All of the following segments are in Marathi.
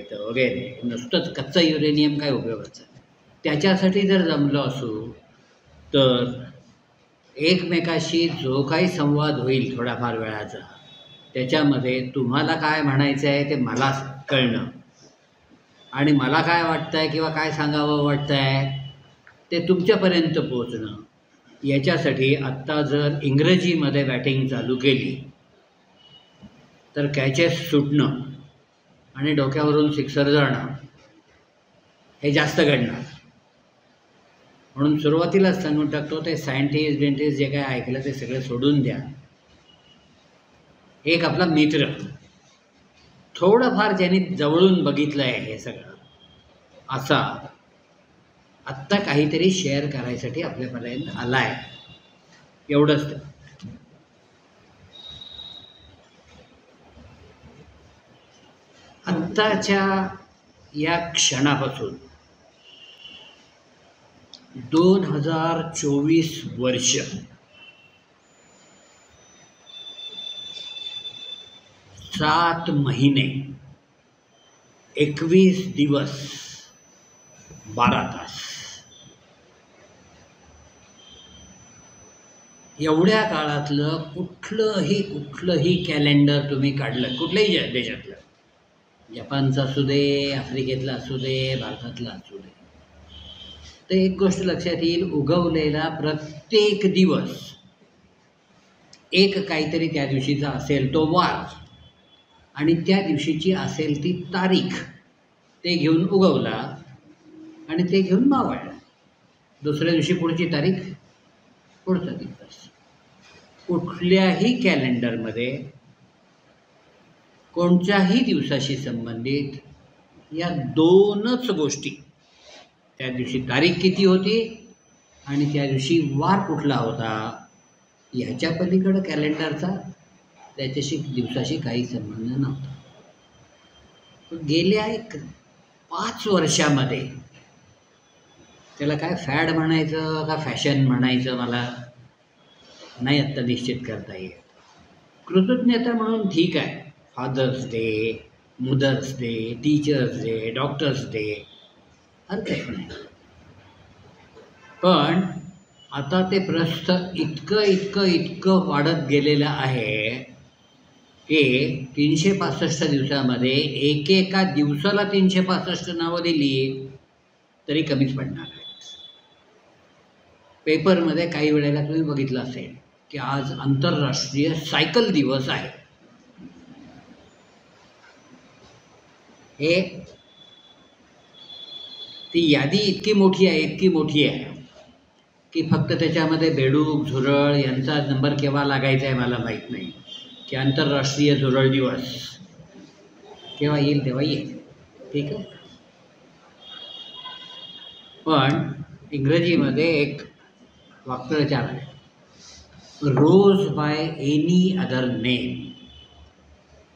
येतं वगैरे, नुसतंच कच्चं युरेनियम काय उपयोगाचं. त्याच्यासाठी जर जमलो असू तर एकमेकाशी जो काही संवाद होईल थोड्याफार वेळाचा, त्याच्यामध्ये तुम्हाला काय म्हणायचं आहे ते मला कळणं आणि मला काय वाटतं आहे किंवा काय सांगावं वाटतं आहे ते तुमच्यापर्यंत पोचणं, याच्यासाठी आत्ता जर इंग्रजीमध्ये बॅटिंग चालू केली तर कॅचेस सुटणं आणि डोक्यावरून सिक्सर जाणं हे जास्त घडणार. म्हणून सुरुवातीलाच सांगून टाकतो, ते सायंटिस्ट डेंटिस्ट जे काय ऐकलं ते सगळं सोडून द्या. एक आपला मित्र थोडंफार ज्यांनी जवळून बघितलं आहे हे सगळं, असा आत्ता काहीतरी शेअर करायसाठी आपल्यापर्यंत आला आहे, एवढंच. आत्ताच्या या क्षणापासून 2024 वर्ष 7 महिने 21 दिवस 12 तास एवढ्या काळातलं कुठलंही कॅलेंडर तुम्ही काढलं, कुठल्याही देशातलं, जपानचं असू दे, आफ्रिकेतलं असू दे, भारतातलं असू दे, तर एक गोष्ट लक्षात येईल, उगवलेला प्रत्येक दिवस एक काहीतरी त्या दिवशीचा असेल तो वार आणि त्या दिवशीची असेल ती तारीख, ते घेऊन उगवला आणि ते घेऊन मावळला. दुसऱ्या दिवशी पुढची तारीख, पुढचा दिवस. कुठल्याही कॅलेंडरमध्ये कोणत्याही दिवसाशी संबंधित या दोनच गोष्टी, त्या दिवशी तारीख किती होती आणि त्या दिवशी वार कुठला होता, ह्याच्या पलीकडं कॅलेंडरचा त्याच्याशी दिवसाशी काही संबंध नव्हता. गेल्या 5 वर्षामध्ये त्याला काय फॅड म्हणायचं का फॅशन म्हणायचं मला नाही आत्ता निश्चित करता येत. कृतज्ञता म्हणून ठीक आहे, father's day, mother's day, teachers' day, doctors' day, हरकत नाही. पण आता ते प्रस्थ इतकं वाढत गेलेलं आहे की 365 दिवसामध्ये एकेका दिवसाला 365 नावं दिली तरी कमीच पडणार आहे. पेपरमध्ये काही वेळेला तुम्ही बघितलं असेल की आज आंतरराष्ट्रीय सायकल दिवस आहे. हे ती यादी इतकी मोठी आहे की फक्त त्याच्यामध्ये बेडूक, झुरळ यांचा नंबर केव्हा लागायचा आहे मला माहीत नाही, की आंतरराष्ट्रीय झुरळ दिवस केव्हा येईल तेव्हा येईल, ठीक आहे. पण इंग्रजीमध्ये एक वाक्प्रचार आहे, rose by any other name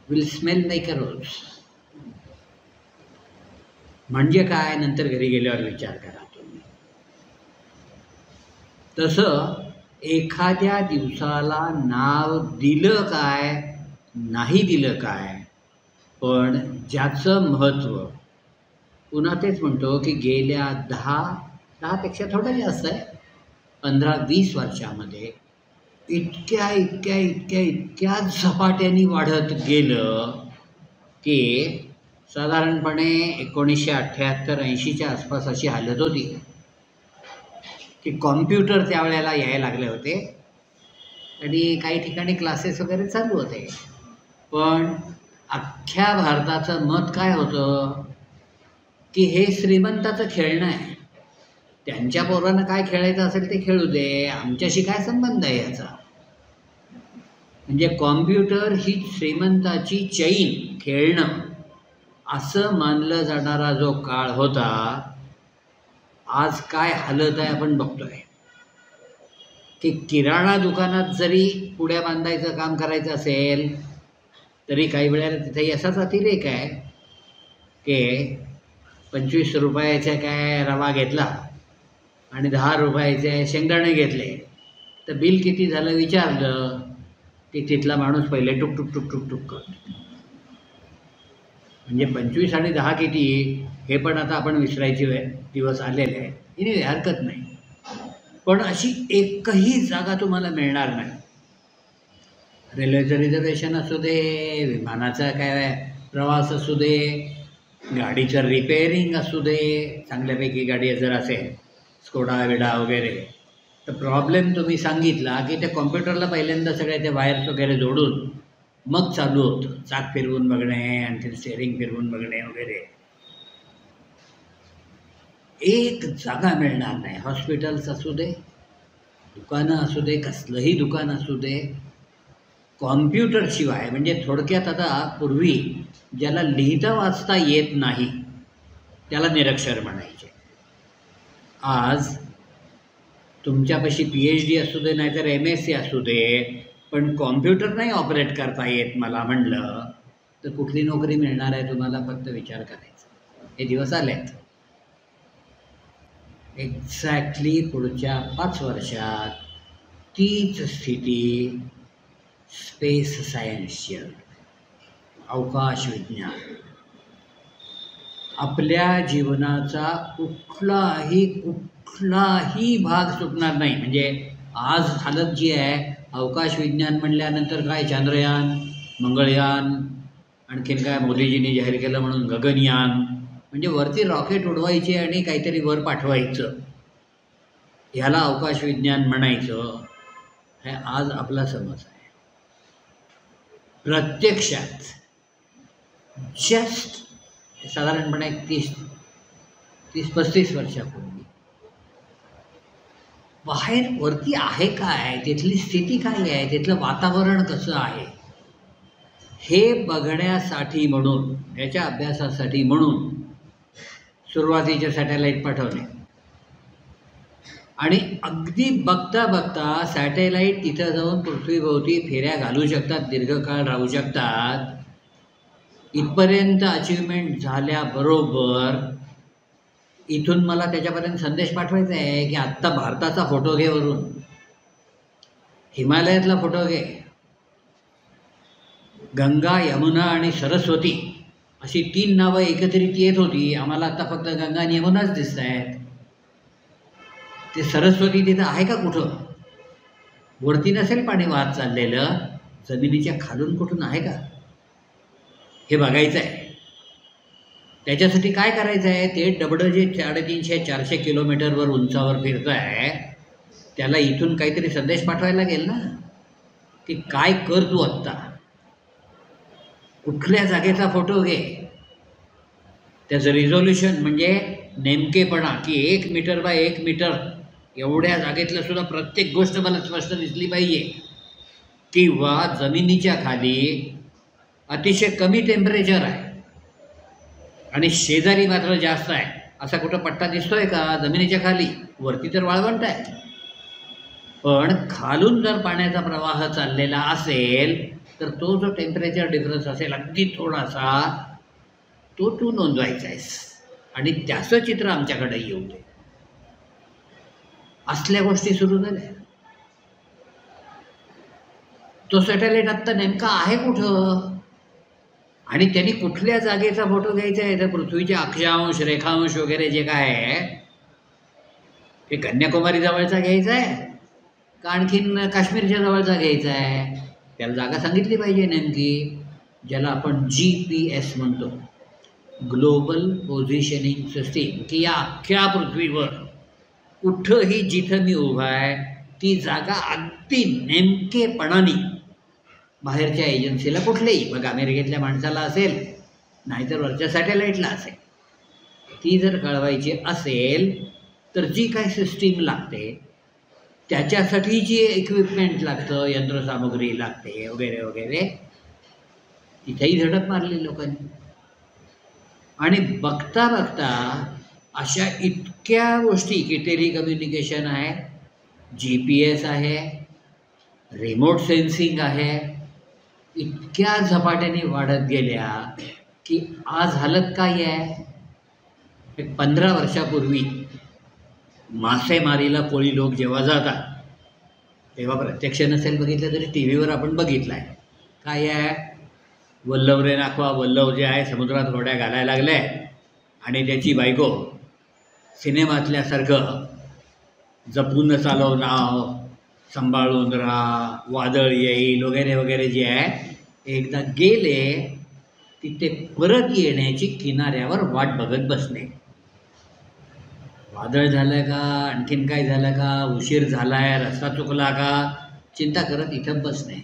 will smell like a rose. म्हणजे काय, नंतर घरी गेल्यावर विचार करा तुम्ही. तसं एखाद्या दिवसाला नाव दिलं काय, नाही दिलं काय, पण ज्याचं महत्त्व, पुन्हा तेच म्हणतो की गेल्या 10पेक्षा थोडं जास्त आहे, 15-20 वर्षामध्ये इतक्या झपाट्याने वाढत गेलं की साधारणपणे 1978-80च्या आसपास अशी हालत होती की कॉम्प्युटर त्यावेळेला यायला लागले होते आणि काही ठिकाणी क्लासेस वगैरे चालू होते. पण अख्ख्या भारताचं मत काय होतं की हे श्रीमंताचं खेळणं आहे, त्यांच्या पोरांना काय खेळायचं असेल ते खेळू दे, आमच्याशी काय संबंध आहे याचा. म्हणजे कॉम्प्युटर ही श्रीमंताची चैन, खेळणं असं मानलं जाणारा जो काळ होता, आज काय हालत आहे आपण बघतोय. की किराणा दुकानात जरी पुड्या बांधायचं काम करायचं असेल तरी काही वेळेला तिथेही असाच अतिरेक आहे की 25 रुपयाचा काय रवा घेतला आणि 10 रुपयाचे शेंगदाणे घेतले, तर बिल किती झालं विचारलं की तिथला माणूस पहिले टुक टुक टुक टुक टुक करतो. म्हणजे 25 आणि 10 किती हे पण आता आपण विसरायचे दिवस आलेले आहेत. हिने हरकत नाही, पण अशी एकही जागा तुम्हाला मिळणार नाही. रेल्वेचं रिझर्वेशन असू दे, विमानाचा काय प्रवास असू दे, गाडीचं रिपेअरिंग असू दे, चांगल्यापैकी गाडी जर असेल स्कोडा विडा वगैरे, तर प्रॉब्लेम तुम्ही सांगितला की त्या कॉम्प्युटरला पहिल्यांदा सगळ्या त्या वायर्स वगैरे जोडून मग चालू होतं. चाक फिरवून बघणे आणि ते स्टेअरिंग फिरवून बघणे वगैरे. एक जागा मिळणार नाही. हॉस्पिटल्स असू दे, दुकानं असू दे, कसलंही दुकान असू दे, कॉम्प्युटरशिवाय, म्हणजे थोडक्यात आता पूर्वी ज्याला लिहिता वाचता येत नाही त्याला निरक्षर म्हणायचे. आज तुमच्यापाशी PhD असू दे नाहीतर MSc असू दे, पण कॉम्प्युटर नाही ऑपरेट करता येत मला म्हणलं तर कुठली नोकरी मिळणार आहे तुम्हाला? फक्त विचार करायचा. हे दिवस आलेत. एक्झॅक्टली पुढच्या 5 वर्षात तीच स्थिती स्पेस सायन्सची, अवकाश विज्ञान. आपल्या जीवनाचा कुठलाही भाग सुटणार नाही. म्हणजे आज हालत जी आहे, अवकाश विज्ञान म्हणल्यानंतर काय चंद्रयान, मंगळयान, आणखीन काय मोदीजींनी जाहीर केलं म्हणून गगनयान, म्हणजे वरती रॉकेट उडवायचे आणि काहीतरी वर पाठवायचं, ह्याला अवकाश विज्ञान म्हणायचं. हे आज आपला समज आहे. प्रत्यक्षात जस्ट साधारणपणे 30-35 वर्षापूर्वी बाहेर वरती आहे काय, तिथली स्थिती काय आहे, तिथलं वातावरण कसं आहे, हे बघण्यासाठी म्हणून, याच्या अभ्यासासाठी म्हणून सुरुवातीचे सॅटेलाईट पाठवले. आणि अगदी बघता बघता सॅटेलाईट तिथं जाऊन पृथ्वीभोवती फेऱ्या घालू शकतात, दीर्घकाळ राहू शकतात. इथपर्यंत अचिव्हमेंट झाल्याबरोबर इथून मला त्याच्यापर्यंत संदेश पाठवायचा आहे की आत्ता भारताचा फोटो घे, वरून हिमालयातला फोटो घे, गंगा, यमुना आणि सरस्वती अशी 3 नावं एकत्रित येत होती. आम्हाला आता फक्त गंगा आणि यमुनाच दिसत आहेत. ते सरस्वती तिथं आहे का कुठं? वरती नसेल पाणी वाहत चाललेलं, जमिनीच्या खालून कुठून आहे का, हे बघायचं आहे. त्याच्यासाठी काय करायचं आहे, ते डबडं जे 350-400 किलोमीटरवर उंचावर फिरतं आहे, त्याला इथून काहीतरी संदेश पाठवायला लागेल ना, की काय कर तू आत्ता, कुठल्या जागेचा फोटो घे, त्याचं रिझोल्युशन म्हणजे नेमकेपणा, की 1 मीटर बाय 1 मीटर एवढ्या जागेतलं सुद्धा प्रत्येक गोष्ट मला स्पष्ट दिसली पाहिजे. किंवा जमिनीच्या खाली अतिशय कमी टेम्परेचर आहे आणि शेजारी मात्र जास्त आहे, असा कुठं पट्टा दिसतोय का जमिनीच्या खाली? वरती तर वाळवंट आहे, पण खालून जर पाण्याचा प्रवाह चाललेला असेल तर तो जो टेम्परेचर डिफरन्स असेल अगदी थोडासा, तो तू नोंदवायचा आहेस आणि त्याचं चित्र आमच्याकडे येऊ दे. असल्या गोष्टी सुरू झाल्या. तो सॅटेलाईट आत्ता नेमका आहे कुठं आणि त्यांनी कुठल्या जागेचा फोटो घ्यायचा आहे? तर पृथ्वीचे अक्षांश, रेखांश वगैरे जे काय आहे ते कन्याकुमारी जवळचा घ्यायचा आहे का आणखीन काश्मीरच्या जवळचा घ्यायचा आहे? त्याला जागा सांगितली पाहिजे नेमकी, ज्याला आपण GPS म्हणतो, ग्लोबल पोझिशनिंग सिस्टीम, की या अख्ख्या पृथ्वीवर कुठंही जिथं मी उभा आहे ती जागा अगदी नेमकेपणाने बाहेरच्या एजन्सीला, कुठलेही, बघ अमेरिकेतल्या माणसाला असेल नाहीतर वरच्या सॅटेलाईटला असेल, ती जर कळवायची असेल तर जी काय सिस्टीम लागते, त्याच्यासाठी जी इक्विपमेंट लागतं, यंत्रसामुग्री लागते वगैरे वगैरे, तिथेही झडप मारली लोकांनी. आणि बघता बघता अशा इतक्या गोष्टी, की टेलिकम्युनिकेशन आहे, GPS आहे, रिमोट सेन्सिंग आहे, इतक्या झपाट्याने वाढत गेल्या की आज हालत काय आहे. 15 वर्षापूर्वी मासेमारीला कोळी लोक जेव्हा जातात तेव्हा प्रत्यक्ष नसेल बघितलं तरी TV वर आपण बघितलं आहे. काय आहे, वल्लव रे नाखवा वल्लव जे आहे समुद्रात होड्या घालायला लागले आणि त्याची बायको सिनेमातल्यासारखं जपून चालव नाव, सांभाळून राहा, वादळ येईल वगैरे वगैरे जे आहे, एकदा गेले की ते परत येण्याची किनाऱ्यावर वाट बघत बसणे. वादळ झालं का, आणखीन काय झालं का, उशीर झालाय, रस्ता चुकला का, चिंता करत इथं बसणे.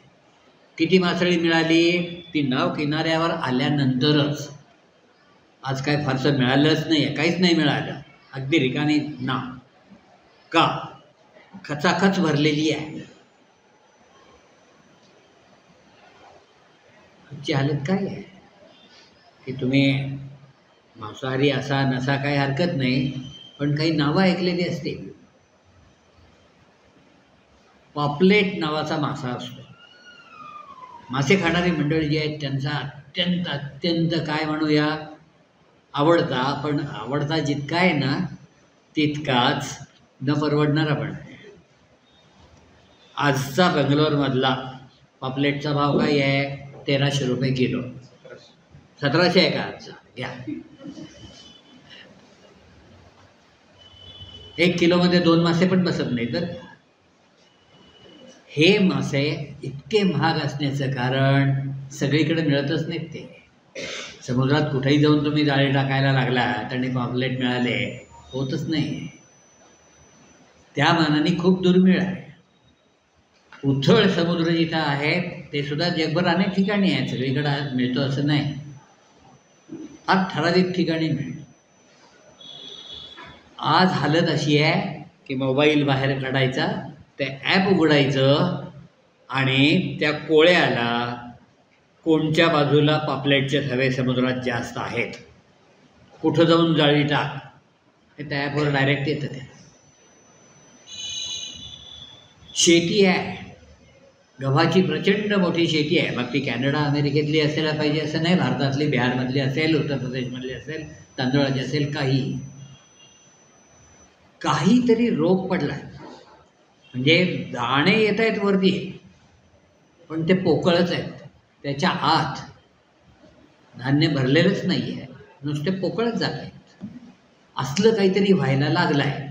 किती मासळी मिळाली? ती नाव किनाऱ्यावर आल्यानंतरच. आज काय फारसं मिळालंच नाही आहे, काहीच नाही मिळालं, अगदी रिकामी नाव. का? खचाखच भरलेली आहे. आजची हालत काय आहे की तुम्ही मांसाहारी असा नसा काही हरकत नाही, पण काही नावं ऐकलेली असतील. पॉपलेट नावाचा मासा असतो. मासे खाणारी मंडळी जी आहेत त्यांचा अत्यंत अत्यंत काय म्हणूया आवडता, पण आवडता जितका आहे ना तितकाच न परवडणारा पण आहे. आजचा बेंगलोरमधला पॉपलेटचा भाव काय आहे? 1300 रुपये किलो. 1700 आहे का आजचा? घ्या. 1 किलोमध्ये 2 मासे पण बसत नाही. तर हे मासे इतके महाग असण्याचं कारण सगळीकडे मिळतच नाहीत. ते समुद्रात कुठेही जाऊन तुम्ही जाळी टाकायला लागलात आणि पॉपलेट मिळाले, होतच नाही. त्या मानाने खूप दुर्मिळ आहे. उथळ समुद्र जिथं आहे ते सुद्धा जगभर अनेक ठिकाणी आहेत, सगळीकडे मिळतो असं नाही, फार ठराविक ठिकाणी मिळतो. आज हालत अशी आहे की मोबाईल बाहेर काढायचा, ते ॲप उघडायचं आणि त्या कोळ्याला कोणत्या बाजूला पॉपलेटचे थवे समुद्रात जास्त आहेत, कुठं जाऊन जाळी टाक, हे त्या ॲपवर डायरेक्ट येतं. ते शेती आहे, गव्हाची प्रचंड मोठी शेती आहे. मग ती कॅनडा अमेरिकेतली असायला पाहिजे असं नाही, भारतातली, बिहारमधली असेल, उत्तर प्रदेशमधली असेल, तांदळाची असेल, काहीतरी रोग पडला, म्हणजे दाणे येत आहेत वरती पण ते पोकळच आहेत. त्याच्या आत धान्य भरलेलंच नाही आहे, नुसते पोकळच जात आहेत. असलं काहीतरी व्हायला लागलं आहे.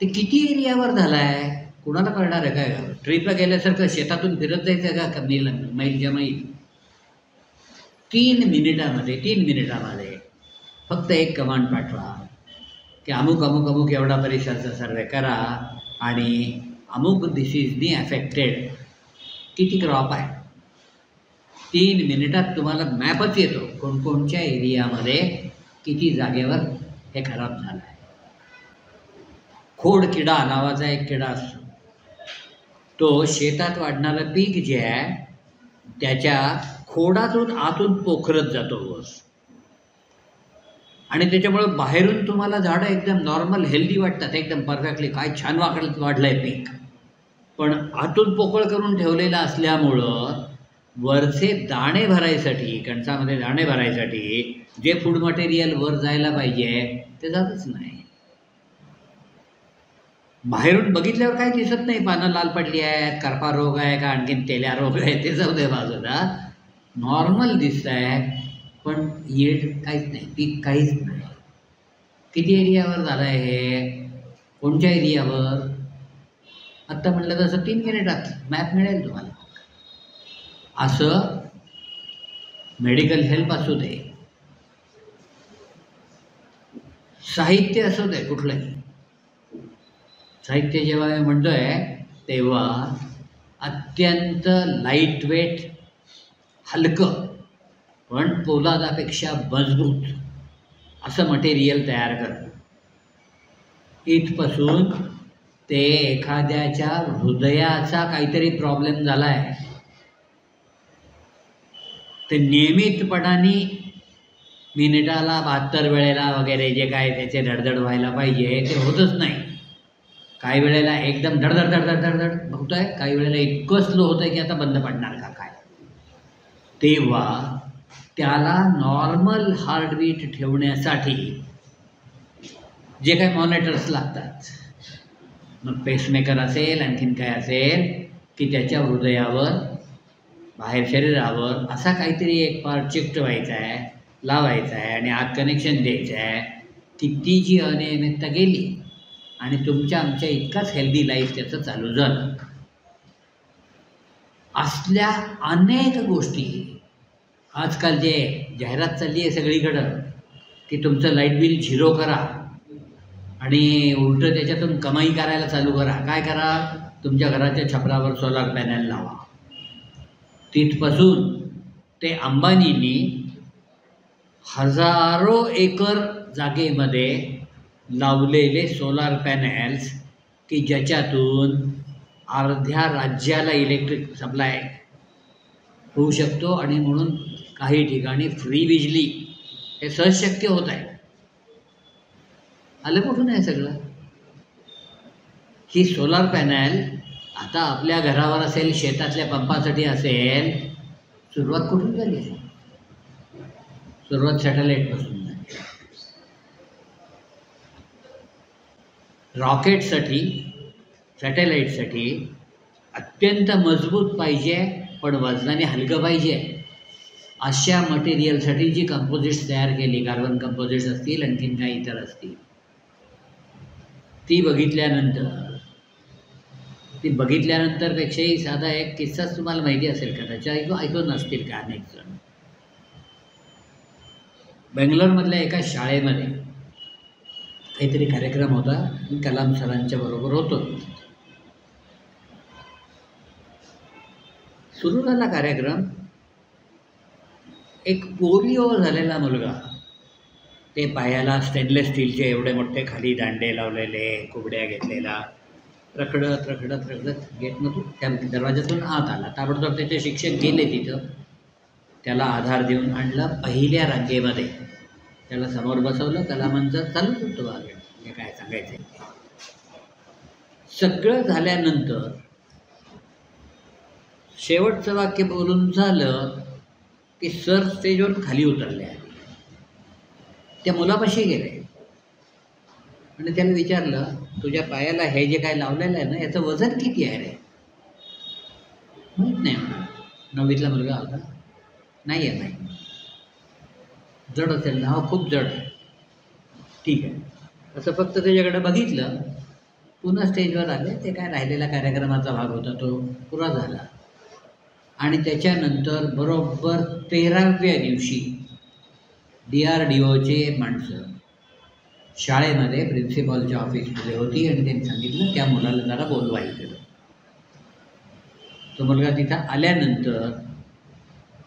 ते किती एरियावर झालं आहे कुणाला कळणार आहे काय? ट्रिपला गेल्यासारखं शेतातून फिरत जायचं का मैलच्या मैल? 3 मिनिटामध्ये फक्त एक कमांड पाठवा की अमुक अमुक अमुक एवढा परिसरचा सर्वे करा आणि अमुक डिसीजनी अफेक्टेड किती क्रॉप आहे. 3 मिनिटात तुम्हाला मॅपच येतो कोणकोणच्या एरियामध्ये किती जागेवर हे खराब झालं आहे. खोड किडा नावाचा एक किडा असतो, तो शेतात वाढणारं पीक जे आहे त्याच्या खोडातून आतून पोखरत जातो वर, आणि त्याच्यामुळं बाहेरून तुम्हाला झाडं एकदम नॉर्मल हेल्दी वाटतात, एकदम परफेक्टली काय छान वाढलंय पीक, पण आतून पोकळ करून ठेवलेलं असल्यामुळं वरचे दाणे भरायसाठी, कणसामध्ये दाणे भरायसाठी जे फूड मटेरियल वर जायला पाहिजे ते जातच नाही. बाहेरून बघितल्यावर काय दिसत नाही, पानं लाल पडली आहेत, करपा रोग आहे का आणखीन तेल्या रोग आहे ते जाऊ दे बाजूला, नॉर्मल दिसत आहे, पण यील्ड काहीच नाही, पीक काहीच नाही. किती एरियावर झालं आहे हे? कोणत्या एरियावर? आत्ता म्हटलं तसं 3 मिनिटात मॅप मिळेल तुम्हाला. असं मेडिकल हेल्प असू दे, साहित्य असू दे, कुठलंही साहित्य जेव्हा मी म्हणतोय तेव्हा अत्यंत लाईट वेट, हलकं पण पोलादापेक्षा मजबूत असं मटेरियल तयार करणं. इथपासून ते एखाद्याच्या हृदयाचा काहीतरी प्रॉब्लेम झाला आहे, ते नियमितपणाने मिनिटाला 72 वेळेला वगैरे जे काय त्याचे धडधड व्हायला पाहिजे ते होतच नाही. काही वेळेला एकदम धडधड धडधड धडधड होतंय, काही वेळेला इतकं स्लो होतंय की आता बंद पडणार का काय. तेव्हा त्याला नॉर्मल हार्टबीट ठेवण्यासाठी जे काही मॉनिटर्स लागतात, मग पेसमेकर असेल आणखीन काय असेल, की त्याच्या हृदयावर बाहेर शरीरावर असा काहीतरी एक पार्ट चिकटवायचा आहे, लावायचा आहे आणि आत कनेक्शन द्यायचं आहे की ती जी अनियमितता गेली आणि तुमच्या आमच्या इतकाच हेल्दी लाईफ त्याचं चालू झालं. असल्या अनेक गोष्टी आजकाल जे जाहिरात चालली आहे सगळीकडं की तुमचं लाईट बिल 0 करा आणि उलटं त्याच्यातून कमाई करायला चालू करा. काय करा? तुमच्या घराच्या छपरावर सोलार पॅनल लावा. तिथपासून ते अंबानींनी हजारो एकर जागेमध्ये लावलेले सोलार पॅनल्स की ज्याच्यातून अर्ध्या राज्याला इलेक्ट्रिक सप्लाय होऊ शकतो आणि म्हणून काही ठिकाणी फ्री बिजली हे सहज शक्य होत आहे. आलं कुठून आहे सगळं? ही सोलार पॅनल आता आपल्या घरावर असेल, शेतातल्या पंपासाठी असेल, सुरुवात कुठून झाली आहे? सुरुवात सॅटेलाईटपासून झाली. रॉकेटसाठी, सॅटेलाईटसाठी अत्यंत मजबूत पाहिजे पण वजनाने हलकं पाहिजे अशा मटेरियलसाठी जी कंपोजिट्स तयार केली, कार्बन कंपोजिट्स असतील, आणखीन काही इतर असतील, ती बघितल्यानंतर पेक्षाही साधा एक किस्साच तुम्हाला माहिती असेल का? त्याच्या ऐकून नसतील का अनेक जण. बेंगलोरमधल्या एका शाळेमध्ये काहीतरी कार्यक्रम होता. कलाम सरांच्या बरोबर होतो. सुरू झाला कार्यक्रम. एक पोलिओ झालेला मुलगा, ते पायाला स्टेनलेस स्टीलचे एवढे मोठे खाली दांडे लावलेले, कुबड्या घेतलेला, रखडत गेटमधून त्या दरवाज्यातून आत आला. ताबडतोब त्याचे शिक्षक गेले तिथं, त्याला आधार देऊन आणलं पहिल्या रांगेमध्ये. त्याला समोर बसवलं. कलामांचं चालूच होतं वागे हे काय सांगायचं. सगळं झाल्यानंतर शेवटचं वाक्य बोलून झालं की सर स्टेजवर खाली उतरले. त्या मुलापाशी गेले आणि त्याने विचारलं, तुझ्या पायाला हे जे काय लावलेलं आहे ना, याचं वजन किती आहे रे? माहीत नाही म्हणा. 9वीतला मुलगा होता. नाही आहे माहीत. जड असेल ना? हो, खूप जड आहे. ठीक आहे. असं फक्त त्याच्याकडे बघितलं. पुन्हा स्टेजवर आले. ते काय राहिलेला कार्यक्रमाचा भाग होता तो पुरा झाला आणि त्याच्यानंतर बरोबर 13व्या दिवशी DRDOचे माणसं शाळेमध्ये प्रिन्सिपॉलच्या ऑफिसमध्ये होती आणि त्यांनी सांगितलं त्या मुलाला जरा बोलवायचं. तो मुलगा तिथं आल्यानंतर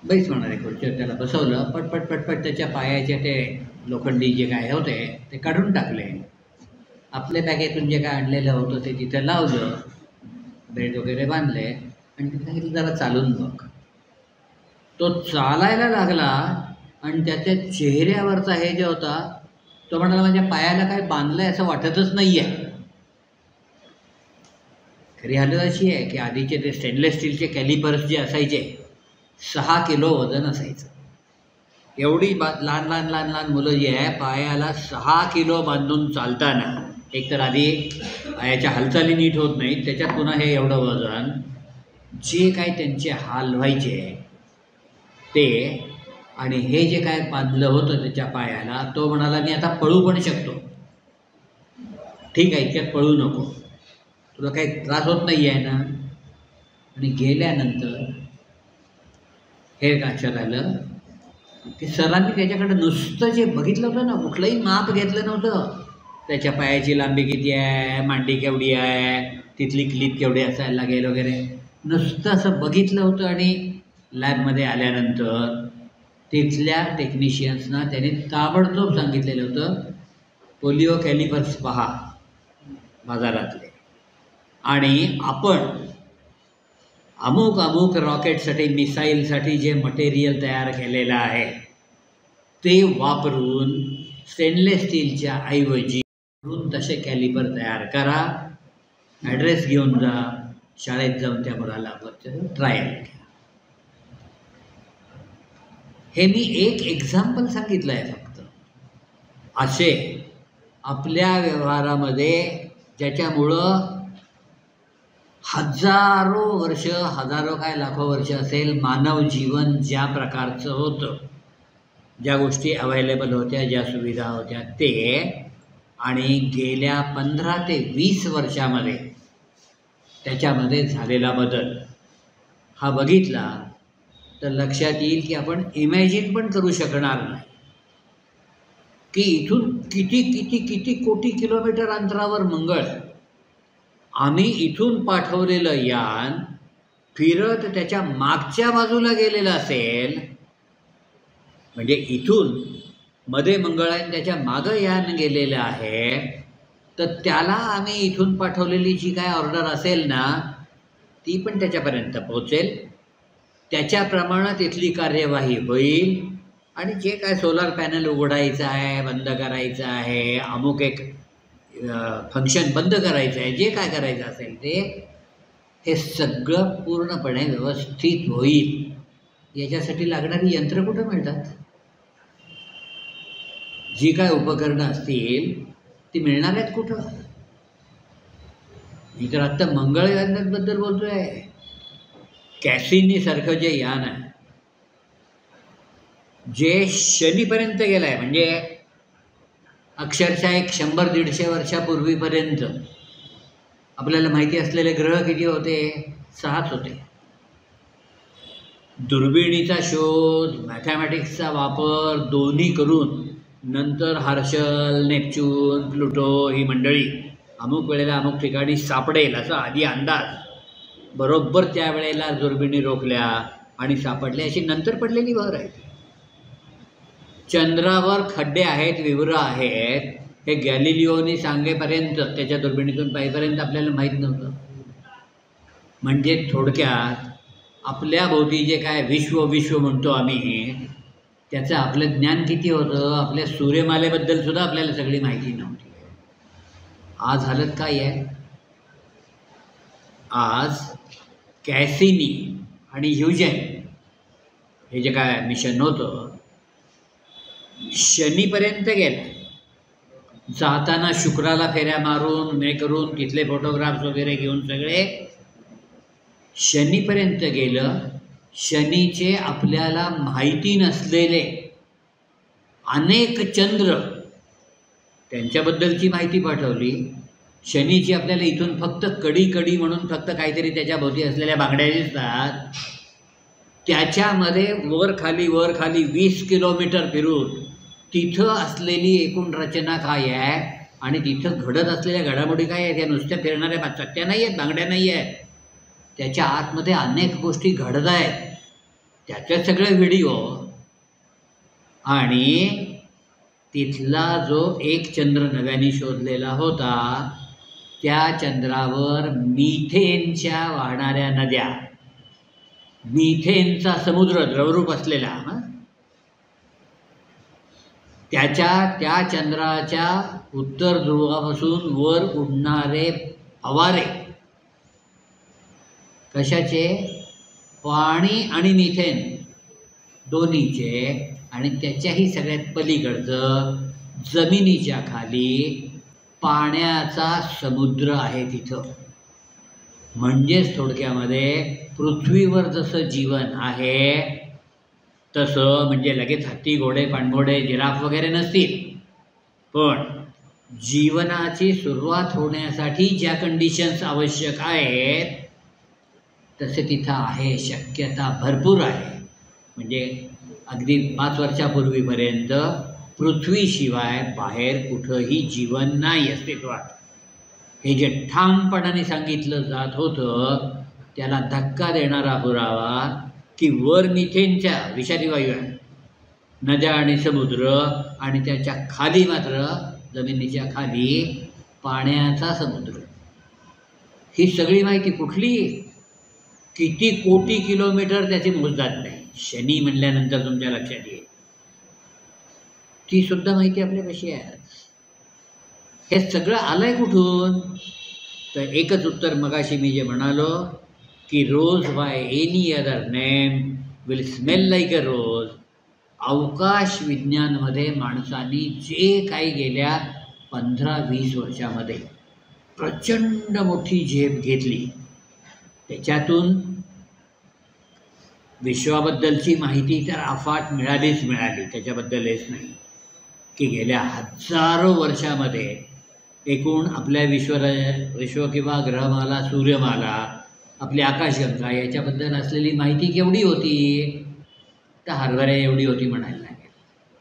बैस म्हणाले खुर्चीवर त्याला बसवलं. पटपट त्याच्या पायाचे ते लोखंडी जे काय होते ते काढून टाकले. आपल्या बॅगेतून जे काय आणलेलं होतं ते तिथं लावलं, बेल्ट वगैरे बांधले आणि तिथे सांगितलं जरा चालून बघ. तो चालायला लागला आणि त्याच्या चेहऱ्यावरचा हे जे होता तो म्हणाला, माझ्या पायाला काय बांधलंय असं वाटतच नाही आहे. खरी हालत अशी आहे की आधीचे ते स्टेनलेस स्टीलचे कॅलिपर्स जे असायचे 6 किलो वजन असायचं. एवढी लहान मुलं जी आहे पायाला 6 किलो बांधून चालताना एकतर आधी पायाच्या हालचाली नीट होत नाहीत, त्याच्यात पुन्हा हे एवढं वजन, जे काय त्यांचे हाल व्हायचे ते. आणि हे जे काय बांधलं होतं त्याच्या पायाला, तो म्हणाला मी आता पळू पण शकतो. ठीक आहे, इतक्यात पळू नको, तुला काही त्रास होत नाही आहे ना. आणि गेल्यानंतर हे लक्षात आलं की सरांनी त्याच्याकडे नुसतं जे बघितलं होतं ना, कुठलंही माप घेतलं नव्हतं. त्याच्या पायाची लांबी किती आहे, मांडी केवढी आहे, तिथली क्लिप केवढी असायला लागेल वगैरे, नुसतं असं बघितलं होतं. आणि लॅबमध्ये आल्यानंतर तिथल्या टेक्निशियन्सना त्याने ताबडतोब सांगितलेलं होतं, पोलिओ कॅलिपर्स पहा बाजारातले आणि आपण अमुक रॉकेटसाठी, मिसाईलसाठी जे मटेरियल तयार केलेलं आहे ते वापरून स्टेनलेस स्टीलच्या ऐवजी तसे कॅलिपर तयार करा, ॲड्रेस घेऊन जा, शाळेत जाऊन त्या मुलाला ट्रायल घ्या. हे मी एक एक्झाम्पल सांगितलं आहे फक्त. असे आपल्या व्यवहारामध्ये ज्याच्यामुळं हजारो वर्ष, हजारो काय लाखो वर्ष असेल, मानव जीवन ज्या प्रकारचं होतं, ज्या गोष्टी अवेलेबल होत्या, ज्या सुविधा होत्या ते, आणि गेल्या 15 ते 20 वर्षामध्ये त्याच्यामध्ये झालेला बदल हा बघितला तर लक्षात येईल की आपण इमॅजिन पण करू शकणार नाही की इथून किती किती किती कोटी किलोमीटर अंतरावर मंगळ, आम्ही इथून पाठवलेलं यान फिरत त्याच्या मागच्या बाजूला गेलेलं असेल. म्हणजे इथून मध्ये मंगळाने त्याच्या मागं यान गेलेलं आहे, तर त्याला आम्ही इथून पाठवलेली जी काय ऑर्डर असेल ना ती पण त्याच्यापर्यंत पोहोचेल, त्याच्या प्रमाणात इथली कार्यवाही होईल, आणि जे काय सोलर पॅनल उघडायचं आहे, बंद करायचं आहे, अमुक एक फंक्शन बंद करायचं आहे, जे काय करायचं असेल ते, हे सगळं पूर्णपणे व्यवस्थित होईल. याच्यासाठी लागणारी यंत्र कुठं मिळतात? जी काय उपकरणं असतील ती मिळणार आहेत कुठं? मी तर आत्ता मंगळ यानाबद्दल बोलतोय. कॅसिनी सारखं जे यान आहे, जे शनीपर्यंत गेलं आहे, म्हणजे अक्षरशः 100-150 वर्षापूर्वीपर्यंत आपल्याला माहिती असलेले ग्रह किती होते? 6च होते. दुर्बिणीचा शोध, मॅथमॅटिक्सचा वापर दोन्ही करून नंतर हर्शल, नेपच्यून, प्लुटो ही मंडळी अमुक वेळेला अमुक ठिकाणी सापडेल असा आधी अंदाज, बरोबर त्यावेळेला दुर्बिणी रोखल्या आणि सापडले, अशी नंतर पडलेली भर आहे. चंद्रावर खड्डे आहेत, विवरं आहेत, हे गॅलिलिओनी सांगेपर्यंत, त्याच्या दुर्बिणीतून पाहीपर्यंत आपल्याला माहीत नव्हतं. म्हणजे थोडक्यात आपल्या भोवती जे काय विश्व म्हणतो आम्ही, त्याचं आपलं ज्ञान किती होतं? आपल्या सूर्यमालेबद्दल सुद्धा आपल्याला सगळी माहिती नव्हती. आज हालत काय आहे? आज कॅसिनी आणि ह्युजेन हे जे काय मिशन होतं शनीपर्यंत गेलं. जाताना शुक्राला फेऱ्या मारून हे करून तिथले फोटोग्राफ्स वगैरे घेऊन सगळे शनीपर्यंत गेलं. शनीचे आपल्याला माहिती नसलेले अनेक चंद्र, त्यांच्याबद्दलची माहिती पाठवली. शनीची आपल्याला इथून फक्त कडी म्हणून फक्त काहीतरी त्याच्या भोवती असलेल्या बांगड्या दिसतात. त्याच्यामध्ये वर खाली 20 किलोमीटर फिरून तिथं असलेली एकूण रचना काय आहे आणि तिथं घडत असलेल्या घडामोडी काय आहेत, या नुसत्या फिरणाऱ्या चक्क्या नाही आहेत, बांगड्या नाही आहेत. त्याच्या आतमध्ये अनेक गोष्टी घडत आहेत, त्याचे सगळे व्हिडिओ. आणि तिथला जो एक चंद्र नव्याने शोधलेला होता, त्या चंद्रावर मिथेनच्या वाहणाऱ्या नद्या, मिथेनचा समुद्र द्रवरूप असलेला, त्या चंद्राच्या उत्तर ध्रुवापासून वर उडणारे फवारे, कशाचे? पाणी आणि मिथेन दोन्हीचे. आणि त्याच्याही सगळ्यात पलीकडचं जमिनीच्या खाली पाण्याचा समुद्र आहे तिथं. म्हणजेच थोडक्यामध्ये पृथ्वीवर जसं जीवन आहे तसं, म्हणजे लगेच हत्ती, घोडे, पाणघोडे, जिराफ वगैरे नसतील, पण जीवनाची सुरुवात होण्यासाठी ज्या कंडिशन्स आवश्यक आहेत तसे तिथं आहे, शक्यता भरपूर आहे. म्हणजे अगदी 5 वर्षापूर्वीपर्यंत पृथ्वीशिवाय बाहेर कुठंही जीवन नाही अस्तित्वात. हे जे ठामपणाने सांगितलं जात होतं त्याला धक्का देणारा पुरावा की वर मिथेनच्या विषारी वायू आहे, नद्या आणि समुद्र, आणि त्याच्या खाली मात्र जमिनीच्या खाली पाण्याचा समुद्र. ही सगळी माहिती कुठली? किती कोटी किलोमीटर त्याची मोजदाद नाही. शनी म्हणल्यानंतर तुमच्या लक्षात येईल ती सुद्धा माहिती आपल्यापाशी आहे. हे सगळं आलंय कुठून? तर एकच उत्तर मगाशी मी जे म्हणालो की rose by any other name will smell like a rose. अवकाश विज्ञानामध्ये माणसांनी जे काही गेल्या 15-20 वर्षामध्ये प्रचंड मोठी झेप घेतली त्याच्यातून विश्वाबद्दलची माहिती तर अफाट मिळाली, त्याच्याबद्दल हेच नाही की गेल्या हजारो वर्षामध्ये एकूण आपल्या विश्व किंवा ग्रहमाला, सूर्यमाला, आपली आकाशगंगा याच्याबद्दल असलेली माहिती केवढी होती? तर हरभऱ्या एवढी होती म्हणायला लागेल.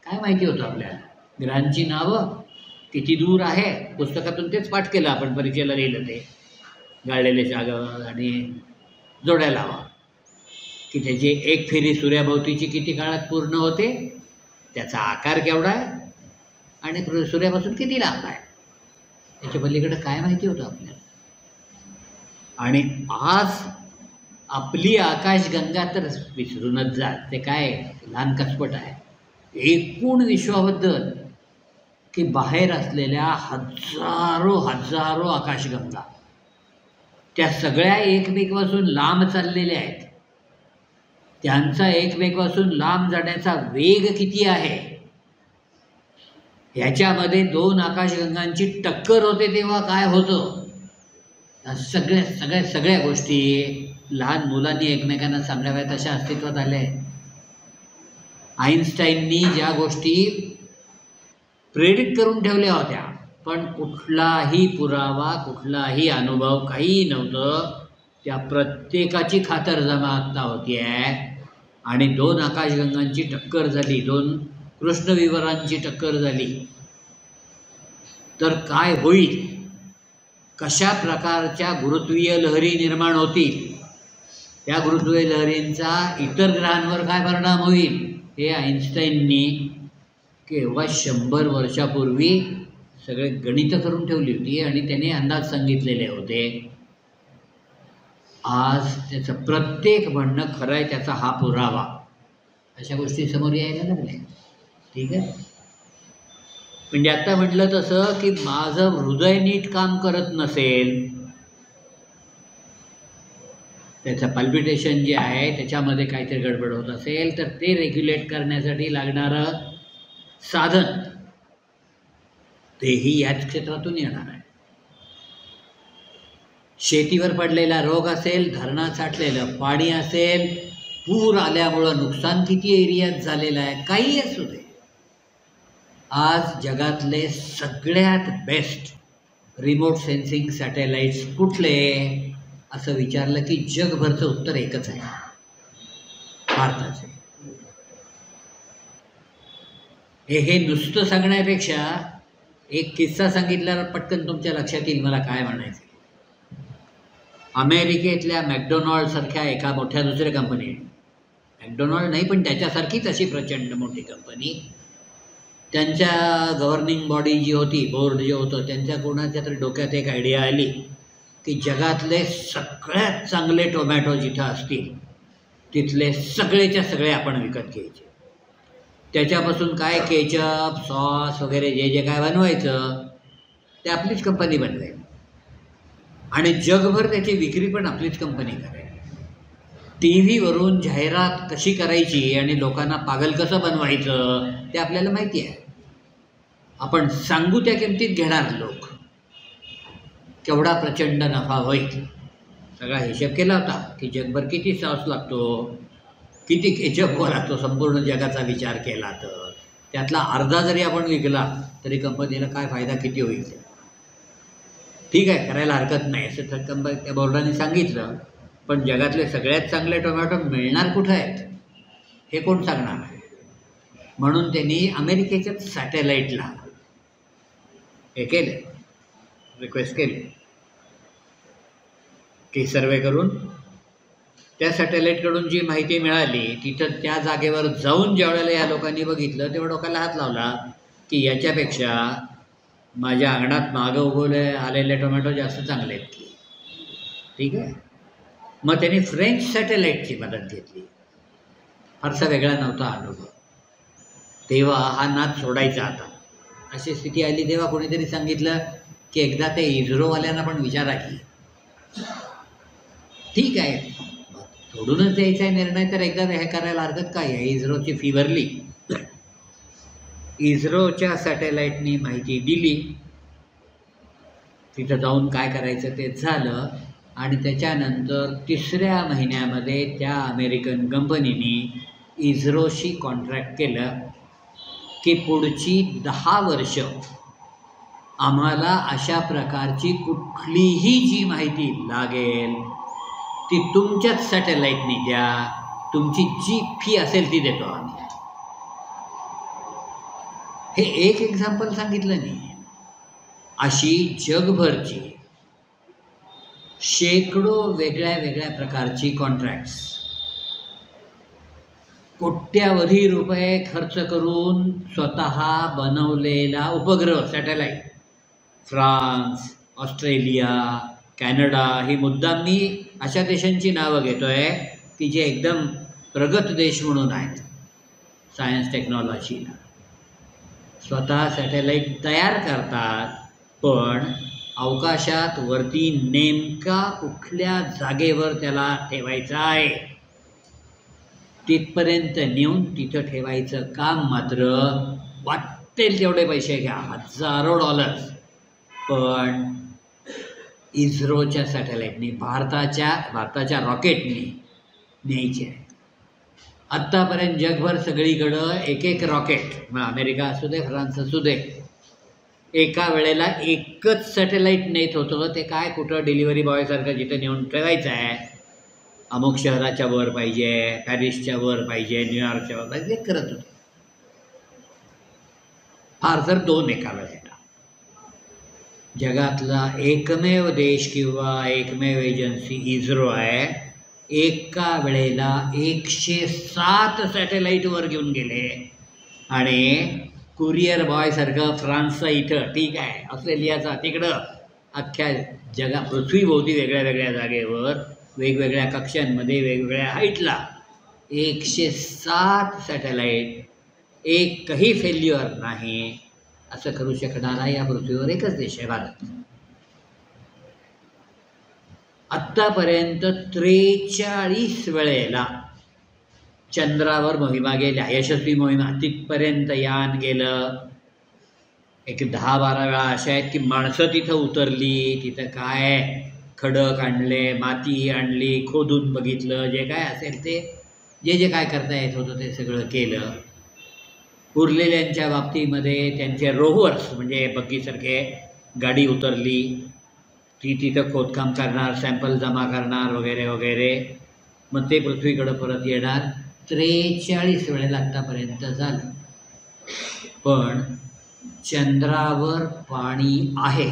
काय माहिती होतं आपल्याला? ग्रहांची नावं किती दूर आहे, पुस्तकातून तेच पाठ केलं आपण, परीक्षेला लिहिलं ते, गाळलेले जागा आणि जोड्या लावा, की त्याची एक फेरी सूर्याभोवतीची किती काळात पूर्ण होते, त्याचा आकार केवढा आहे आणि सूर्यापासून किती लांब आहे, त्याच्या पलीकडे काय माहिती होतं आपल्याला? आणि आज आपली आकाशगंगा तर विसरूनच जा, ते काय लहान कसपट आहे. एकूण विश्वाबद्दल की बाहेर असलेल्या हजारो हजारो आकाशगंगा त्या सगळ्या एकमेकापासून लांब चाललेल्या आहेत. त्यांचा एकमेकापासून लांब जाण्याचा वेग किती आहे, ह्याच्यामध्ये दोन आकाशगंगांची टक्कर होते तेव्हा काय होतं, सगळ्या गोष्टी लहान मुलांनी एकमेकांना सांगाव्या तशा अस्तित्वात आल्या आहेत. आईन्स्टाईननी ज्या गोष्टी प्रेडिक्ट करून ठेवल्या होत्या, पण कुठलाही पुरावा, कुठलाही अनुभव, काही नव्हतं. त्या प्रत्येकाची खातरजमा आत्ता होती आहे आणि दोन आकाशगंगांची टक्कर झाली, दोन कृष्णविवरांची टक्कर झाली तर काय होईल, कशा प्रकारच्या गुरुत्वीय लहरी निर्माण होतील, त्या गुरुत्वीय लहरींचा इतर ग्रहांवर काय परिणाम होईल, हे आईन्स्टाईननी केव्हा 100 वर्षापूर्वी सगळे गणितं करून ठेवली होती आणि त्याने अंदाज सांगितलेले होते. आज त्याचं प्रत्येक म्हणणं खरं आहे, त्याचा हा पुरावा, अशा गोष्टी समोर यायला लागल्या. ठीक आहे, म्हणजे आता म्हटलं तसं की माझं हृदय नीट काम करत नसेल, त्याचं पल्पिटेशन जे आहे त्याच्यामध्ये काहीतरी गडबड होत असेल तर ते रेग्युलेट करण्यासाठी लागणारं साधन तेही याच क्षेत्रातून येणार आहे. शेतीवर पडलेला रोग असेल, धरणात साठलेलं पाणी असेल, पूर आल्यामुळं नुकसान किती एरियात झालेलं आहे, काही असू दे, आज जगातले सगळ्यात बेस्ट रिमोट सेन्सिंग सॅटेलाइट्स कुठले असं विचारलं की जगभरचं उत्तर एकच आहे, भारताचे. हे नुसतं सांगण्यापेक्षा एक किस्सा सांगितल्यावर पटकन तुमच्या लक्षात येईल मला काय म्हणायचं. अमेरिकेतल्या मॅकडोनाल्ड सारख्या एका मोठ्या दुसऱ्या कंपनी, मॅकडोनाल्ड नाही पण त्याच्यासारखीच अशी प्रचंड मोठी कंपनी, त्यांच्या गव्हर्निंग बॉडी जी होती, बोर्ड जे होतं, त्यांच्या कोणाच्या तरी डोक्यात एक आयडिया आली की जगातले सगळ्यात चांगले टोमॅटो जिथं असतील तिथले सगळेच्या सगळे आपण विकत घ्यायचे. त्याच्यापासून काय केचप, सॉस वगैरे जे जे काय बनवायचं ते आपलीच कंपनी बनवायची आणि जगभर त्याची विक्री पण आपलीच कंपनी करायची. टी व्हीवरून जाहिरात कशी करायची आणि लोकांना पागल कसं बनवायचं ते आपल्याला माहिती आहे. आपण सांगू त्या किमतीत घेणार लोक, केवढा प्रचंड नफा होईल. सगळा हिशेब केला होता की जगभर किती सॉस लागतो, किती केचप लागतो, संपूर्ण जगाचा विचार केला तर त्यातला अर्धा जरी आपण विकला तरी कंपनीला काय फायदा किती होईल. ठीक आहे, करायला हरकत नाही असं त्या बोर्डाने सांगितलं, पण जगातले सगळ्यात चांगले टोमॅटो मिळणार कुठं आहेत हे कोण सांगणार आहे. म्हणून त्यांनी अमेरिकेच्या सॅटेलाईटला हे केले, रिक्वेस्ट केली की सर्वे करून त्या सॅटेलाईटकडून जी माहिती मिळाली तिथं त्या जागेवर जाऊन ज्यावेळेला या लोकांनी बघितलं तेव्हा डोक्याला हात लावला की याच्यापेक्षा माझ्या अंगणात मागं उगवले आलेले टोमॅटो जास्त चांगले आहेत की. ठीक आहे, मग त्यांनी फ्रेंच सॅटेलाईटची मदत घेतली. फारसा वेगळा नव्हता अनुभव. तेव्हा हा नाद सोडायचा आता अशी स्थिती आली तेव्हा कोणीतरी सांगितलं की एकदा ते इस्रोवाल्यांना पण विचारा की. ठीक आहे, सोडूनच द्यायचा आहे निर्णय तर एकदा हे करायला हरकत काय आहे. इस्रोची फी भरली, इस्रोच्या सॅटेलाईटनी माहिती दिली, तिथं जाऊन काय करायचं ते झालं आणि त्याच्यानंतर 3ऱ्या महिन्यामध्ये त्या अमेरिकन कंपनीने इस्रोशी कॉन्ट्रॅक्ट केलं की पुढची 10 वर्ष आम्हाला अशा प्रकारची कुठलीही जी माहिती लागेल ती तुमच्याच सॅटेलाईटनी द्या, तुमची जी फी असेल ती देतो आम्ही. हे एक एक्झाम्पल सांगितलं नाही. अशी जगभरची शेकडो वेगळ्या वेगळ्या प्रकारची कॉन्ट्रॅक्ट्स, कोट्यावधी रुपये खर्च करून स्वतः बनवलेला उपग्रह सॅटेलाईट, फ्रान्स, ऑस्ट्रेलिया, कॅनडा, ही मुद्दाम मी अशा देशांची नावं घेतो आहे की जे एकदम प्रगत देश म्हणून आहेत सायन्स टेक्नॉलॉजीला. स्वतः सॅटेलाईट तयार करतात, पण अवकाशात वरती नेमका कुठल्या जागेवर त्याला ठेवायचं आहे तिथपर्यंत नेऊन तिथं ठेवायचं काम मात्र वाटेल तेवढे पैसे घ्या, हजारो डॉलर्स, पण इस्रोच्या सॅटेलाईटनी भारताच्या रॉकेटनी न्यायचे आहे. आत्तापर्यंत जगभर सगळीकडं एक एक रॉकेट, मग अमेरिका असू दे, फ्रान्स असू दे, एका वेळेला एकच सॅटेलाईट नेत होतं. ते काय कुठं डिलिव्हरी बॉयसारखं जिथं नेऊन ठेवायचं आहे, अमुक शहराच्या वर पाहिजे, पॅरिसच्या वर पाहिजे, न्यूयॉर्कच्या वर पाहिजे, करत होते. फार तर 2 एका वेळेला. जगातला एकमेव देश किंवा एकमेव एजन्सी इस्रो आहे. एका वेळेला 107 सॅटेलाईटवर घेऊन गेले आणि कुरिअर बॉयसारखं फ्रान्सचा इथं, ठीक आहे, ऑस्ट्रेलियाचा तिकडं, अख्ख्या पृथ्वीभोवती वेगळ्या वेगळ्या जागेवर, वेगवेगळ्या कक्षांमध्ये, वेगवेगळ्या हाईटला 107 सॅटेलाईट, एकही फेल्युअर नाही. असं करू शकणारा या पृथ्वीवर एकच देश आहे, भारत. आत्तापर्यंत 43 वेळेला चंद्रावर मोहिमा गेल्या, यशस्वी मोहिमा. तिथपर्यंत यान गेलं. एक 10-12 वेळा अशा आहेत की माणसं तिथं उतरली, तिथं काय खडक आणले, माती आणली, खोदून बघितलं, जे काय असेल ते, जे काय करता येत होतं ते सगळं केलं. उरलेल्यांच्या बाबतीमध्ये त्यांचे रोव्हर्स, म्हणजे बग्गीसारखे गाडी उतरली, ती तिथं खोदकाम करणार, सॅम्पल जमा करणार वगैरे वगैरे, मग ते पृथ्वीकडं परत येणार. 43 वेळेला आत्तापर्यंत झालं. पण चंद्रावर पाणी आहे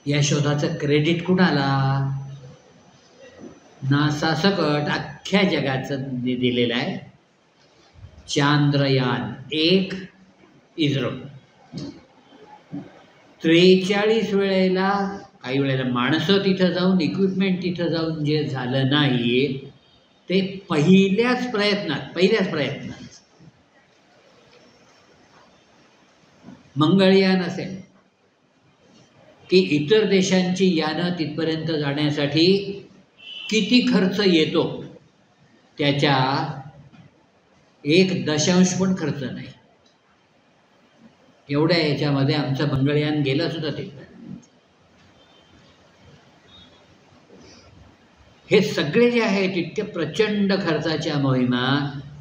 या शोधाचं क्रेडिट कुणाला? नासा सकट अख्ख्या जगाचं दिलेलं आहे. चांद्रयान-1 इस्रो. 43 वेळेला, काही वेळेला माणसं तिथं जाऊन, इक्विपमेंट तिथं जाऊन जे झालं नाही ते पहिल्याच प्रयत्नात. मंगळयान असेल की इतर देशांची यानं तिथपर्यंत जाण्यासाठी किती खर्च येतो त्याच्या 1 पण खर्च नाही. एवढ्या याच्यामध्ये आमचं मंगळयान गेलं सुद्धा तिथं. हे सगळे जे आहे तितके प्रचंड खर्चाच्या मोहिमा,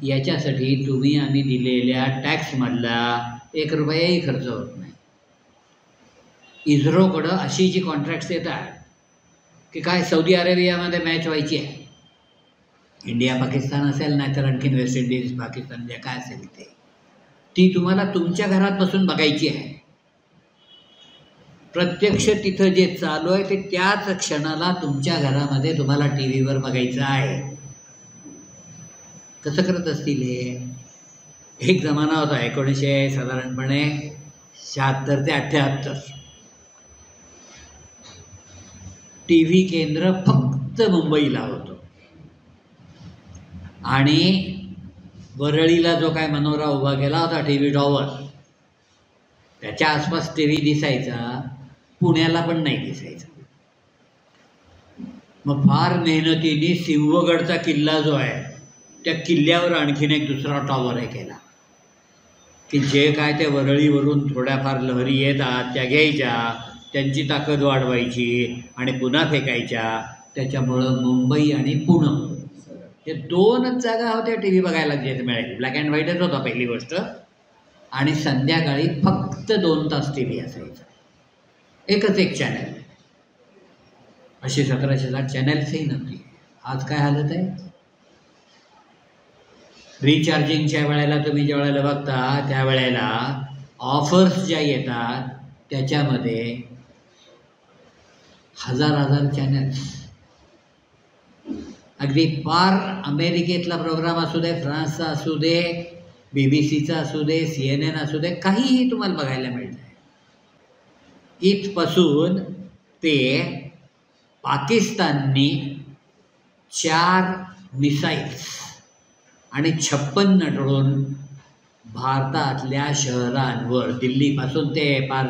याच्यासाठी तुम्ही आम्ही दिलेल्या टॅक्समधला 1 रुपयाही खर्च होत नाही. इस्रोकडं अशी जी कॉन्ट्रॅक्ट्स येतात की काय सौदी अरेबियामध्ये मॅच व्हायची आहे, इंडिया पाकिस्तान असेल, नाहीतर आणखीन वेस्ट इंडिज पाकिस्तान, जे काय असेल ते, ती तुम्हाला तुमच्या घरात बसून बघायची आहे. प्रत्यक्ष तिथं जे चालू आहे ते त्याच क्षणाला तुमच्या घरामध्ये तुम्हाला टी व्हीवर बघायचं आहे. कसं करत असतील हे? एक जमाना होता 1900 साधारणपणे 76 ते 78, टी व्ही केंद्र फक्त मुंबईला होतं आणि वरळीला जो काय मनोरा उभा केला होता टी व्ही टॉवर, त्याच्या आसपास टी व्ही दिसायचा, पुण्याला पण नाही दिसायचा. मग फार मेहनतीने सिंहगडचा किल्ला जो आहे त्या किल्ल्यावर आणखीन एक दुसरा टॉवर आहे केला की जे काय ते वरळीवरून थोड्याफार लहरी येतात त्या घ्यायच्या, त्यांची ताकद वाढवायची आणि पुन्हा फेकायच्या. त्याच्यामुळं मुंबई आणि पुणे हे 2च जागा होत्या टी व्ही बघायला मिळाली. ब्लॅक अँड व्हाईटच होता पहिली गोष्ट, आणि संध्याकाळी फक्त 2 तास टी व्ही असायचा, एकच एक चॅनल. अशी 1700 चॅनल्सही नव्हती. आज काय हालत आहे. रिचार्जिंगच्या वेळेला तुम्ही ज्या वेळेला बघता त्यावेळेला ऑफर्स ज्या येतात त्याच्यामध्ये हजार चॅनल्स. अगदी पार अमेरिकेतला प्रोग्राम असू दे, फ्रान्सचा असू दे, BBC असू दे, CNN असू दे, काहीही तुम्हाला बघायला मिळतं. इथपासून ते पाकिस्ताननी 4 मिसाईल्स आणि 56 ड्रोन भारतातल्या शहरांवर, दिल्लीपासून ते पार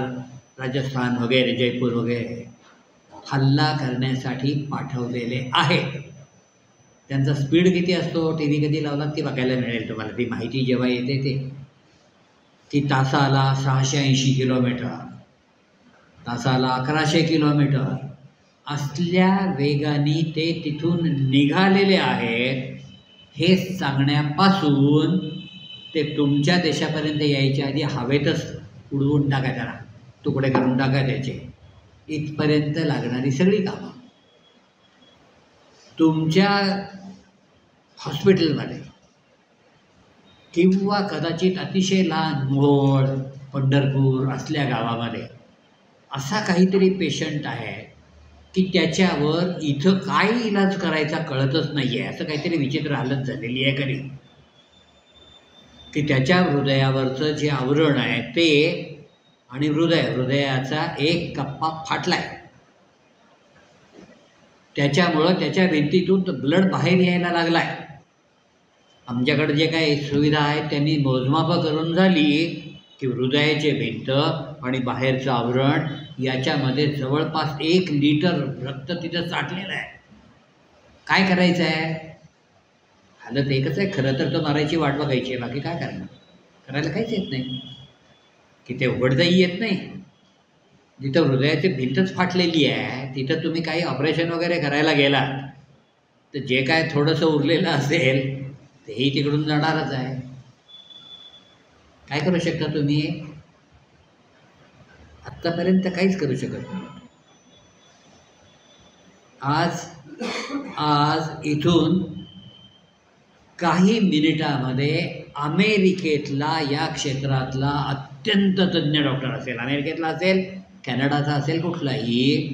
राजस्थान वगैरे, जयपूर वगैरे हल्ला करण्यासाठी पाठवलेले आहेत. त्यांचा स्पीड किती असतो, टी व्ही कधी लावलात की बघायला मिळेल तुम्हाला. ती माहिती जेव्हा येते ते की तासाला 680 किलोमीटर, तासाला 1100 किलोमीटर असल्या वेगाने ते तिथून निघालेले आहेत. हे सांगण्यापासून ते तुमच्या देशापर्यंत यायच्या आधी हवेतच उडवून टाका, त्याला तुकडे करून टाका त्याचे, इथपर्यंत लागणारी सगळी कामं. तुमच्या हॉस्पिटलमध्ये किंवा कदाचित अतिशय लहान मोहोळ, पंढरपूर असल्या गावामध्ये असा काहीतरी पेशंट आहे की त्याच्यावर इथं काय इलाज करायचा कळतच नाही आहे. असं काहीतरी विचित्र हालत झालेली आहे कधी, की त्याच्या हृदयावरचं जे आवरण आहे ते आणि हृदयाचा एक कप्पा फाटलाय. त्याच्यामुळं त्याच्या भिंतीतून ब्लड बाहेर यायला लागलाय. आमच्याकडे जे काही सुविधा आहेत त्यांनी मोजमापं करून झाली की हृदयाचे भिंत आणि बाहेरचं आवरण याच्यामध्ये जवळपास 1 लिटर रक्त तिथं साठलेलं आहे. काय करायचं आहे. हालत एकच आहे खरं तर, तो मारायची वाट बघायची आहे. बाकी काय करणार, करायला काहीच येत नाही. की ते उघडताही येत नाही. जिथं हृदयाची भिंतच फाटलेली आहे तिथं तुम्ही काही ऑपरेशन वगैरे करायला गेलात तर जे काय थोडंसं उरलेलं असेल तेही तिकडून जाणारच आहे. काय करू शकता तुम्ही. आत्तापर्यंत काहीच करू शकत नाही. आज इथून काही मिनिटामध्ये अमेरिकेतला या क्षेत्रातला अत्यंत तज्ज्ञ डॉक्टर असेल, अमेरिकेतला असेल, कॅनडाचा असेल, कुठलाही,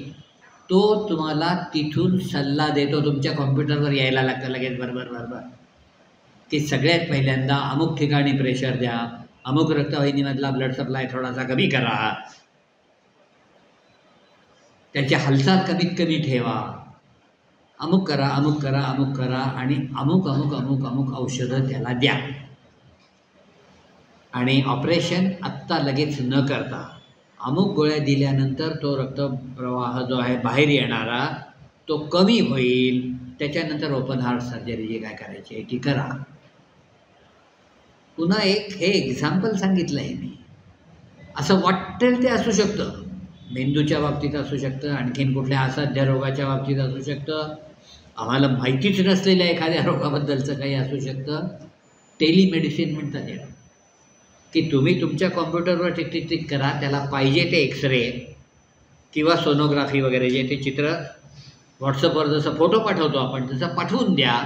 तो तुम्हाला तिथून सल्ला देतो. तुमच्या कॉम्प्युटरवर यायला लागतं लगेच बरोबर की सगळ्यात पहिल्यांदा अमुक ठिकाणी प्रेशर द्या, अमुक रक्तवाहिनीमधला ब्लड सप्लाय थोडासा कमी करा, त्याची हालचाल कमीत कमी ठेवा, अमुक करा आणि अमुक औषधं त्याला द्या. आणि ऑपरेशन आत्ता लगेच न करता अमुक गोळ्या दिल्यानंतर तो रक्तप्रवाह जो आहे बाहेर येणारा तो कमी होईल. त्याच्यानंतर ओपन हार्ट सर्जरी जे काय करायची आहे ती करा. पुन्हा हे एक्झाम्पल सांगितलं आहे मी. असं वाटेल ते असू शकतं. मेंदूच्या बाबतीत असू शकतं, आणखीन कुठल्या असाध्य रोगाच्या बाबतीत असू शकतं, आम्हाला माहितीच नसलेल्या एखाद्या रोगाबद्दलचं काही असू शकतं. टेलिमेडिसिन म्हणतात याला, की तुम्ही तुमच्या कॉम्प्युटरवर टिक करा, त्याला पाहिजे ते एक्सरे किंवा सोनोग्राफी वगैरे जे ते चित्र व्हॉट्सअपवर जसं फोटो पाठवतो आपण तसं पाठवून द्या.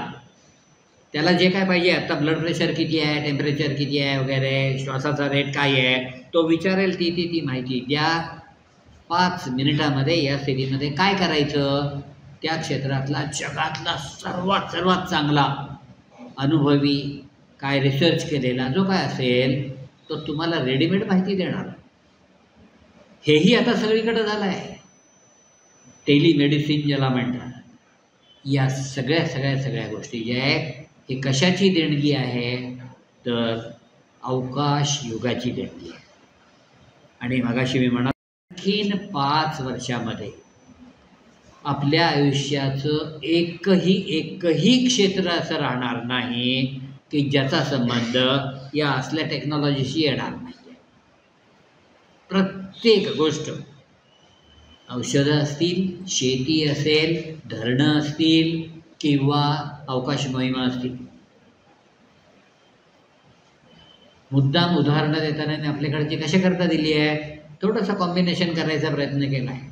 त्याला जे काय पाहिजे, आता ब्लड प्रेशर किती आहे, टेम्परेचर किती आहे वगैरे, श्वासाचा रेट काय आहे तो विचारेल. ती माहिती द्या. 5 मिनिटामध्ये या स्थितीमध्ये काय करायचं, त्या क्षेत्रातला जगातला सर्वात चांगला अनुभवी काय रिसर्च केलेला जो काय असेल तो तुम्हाला रेडीमेड माहिती देणार. हेही आता सगळीकडे झालं आहे. टेलिमेडिसिन ज्याला म्हणतात. या सगळ्या गोष्टी ज्या आहेत ही कशाची देणगी आहे तर अवकाश युगाची देणगी आहे. आणि मगाशी मी म्हणालो आणखीन 5 वर्षामध्ये आपल्या आयुष्याचं एकही क्षेत्र असं राहणार नाही की ज्याचा संबंध या असल्या टेक्नॉलॉजीशी येणार नाही. प्रत्येक गोष्ट औषधं असतील, शेती असेल, धरणं असतील किंवा अवकाश मोहिमा असतील. मुद्दाम उदाहरणं देताना आपल्याकडची कशा करता दिली आहे, थोडंसं कॉम्बिनेशन करायचा प्रयत्न केला आहे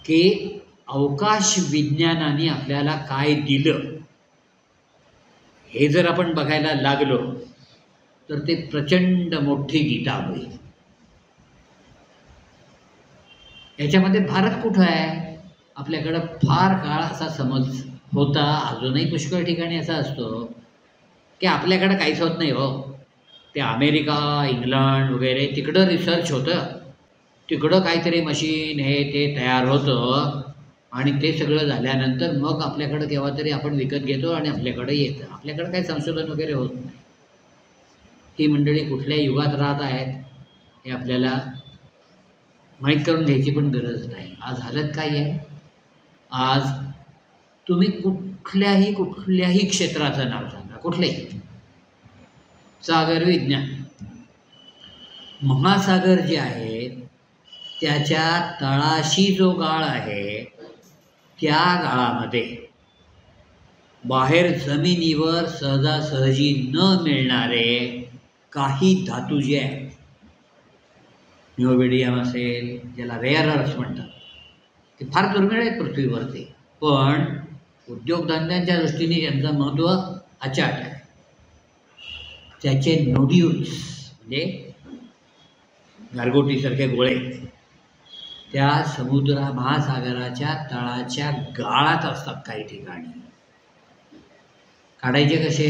की अवकाश विज्ञानाने आपल्याला काय दिलं हे जर आपण बघायला लागलो तर ते प्रचंड मोठी गीता होईल. याच्यामध्ये भारत कुठं आहे? आपल्याकडं फार काळ असा समज होता, अजूनही पुष्कळ ठिकाणी असा असतो की आपल्याकडं काहीच होत नाही हो. ते अमेरिका, इंग्लंड वगैरे तिकडं रिसर्च होतं, तिकडं काहीतरी मशीन हे ते तयार होतं आणि ते सगळं झाल्यानंतर मग आपल्याकडं केव्हा तरी आपण विकत घेतो आणि आपल्याकडं येतं. आपल्याकडं काही संशोधन वगैरे होत नाही. ही मंडळी कुठल्या युगात राहत आहेत हे आपल्याला माहीत करून घ्यायची पण गरज नाही. आज हालत काय आहे? आज तुम्ही कुठल्याही क्षेत्राचं नाव सांगा, कुठलंही. सागर विज्ञान, महासागर जे आहेत त्याच्या तळाशी जो गाळ आहे त्या गाळामध्ये बाहेर जमिनीवर सहजासहजी न मिळणारे काही धातू जे आहेत, निओबिडियम असेल, ज्याला रेअर अर्थ म्हणतात, ते फार दुर्मिळ आहेत पृथ्वीवरती, पण उद्योगधंद्यांच्या दृष्टीने त्यांचं महत्त्व अचाट आहे. त्याचे नोड्यूल्स म्हणजे गारगोटीसारखे गोळे त्या महासागराच्या तळाच्या गाळात असतात. काही ठिकाणी काढायचे कसे?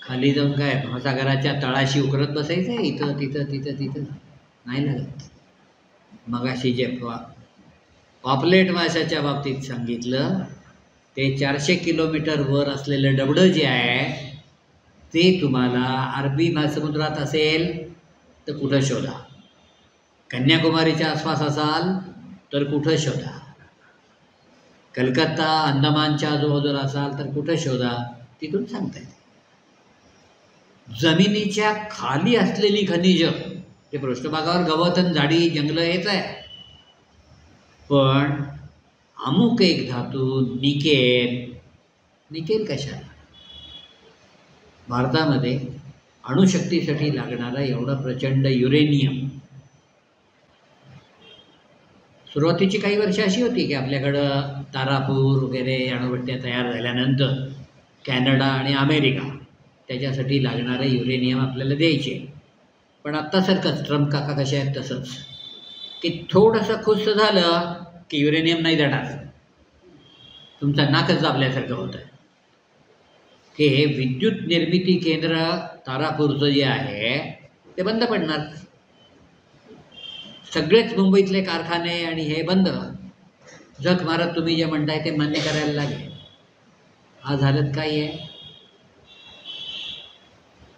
खाली जाऊन काय महासागराच्या तळाशी उकरत बसायचं, इथं तिथं तिथं तिथं नाही लागत. मगाशी जे पॉपलेट माशाच्या बाबतीत सांगितलं ते 400 किलोमीटर वर असलेलं डबडं जे आहे ते तुम्हाला अरबी महासमुद्रात असेल तर कुठं शोधा, कन्याकुमारीच्या आसपास असाल तर कुठं शोधा, कलकत्ता अंदमानच्या आजूबाजूला असाल तर कुठं शोधा, तिथून सांगता येते. जमिनीच्या खाली असलेली खनिज, ते पृष्ठभागावर गवतन झाडी जंगलं हेच आहे, पण अमुक एक धातू निकेल कशाला? भारतामध्ये अणुशक्तीसाठी लागणारा एवढा प्रचंड युरेनियम, सुरुवातीची काही वर्ष अशी होती की आपल्याकडं तारापूर वगैरे अणुभट्ट्या तयार झाल्यानंतर कॅनडा आणि अमेरिका त्याच्यासाठी लागणारं युरेनियम आपल्याला द्यायचे. पण आत्तासारखंच ट्रम्प काका कसे आहेत तसंच की थोडंसं खुश झालं की युरेनियम नाही देणार, तुमचा नाकच दाबल्यासारखं होतं. हे विद्युत निर्मिती केंद्र तारापूरचं जे आहे ते बंद पडणार. सगळेच मुंबईतले कारखाने आणि हे बंद, जग मारत तुम्ही जे म्हणताय ते मान्य करायला लागेल. आज हालत काय आहे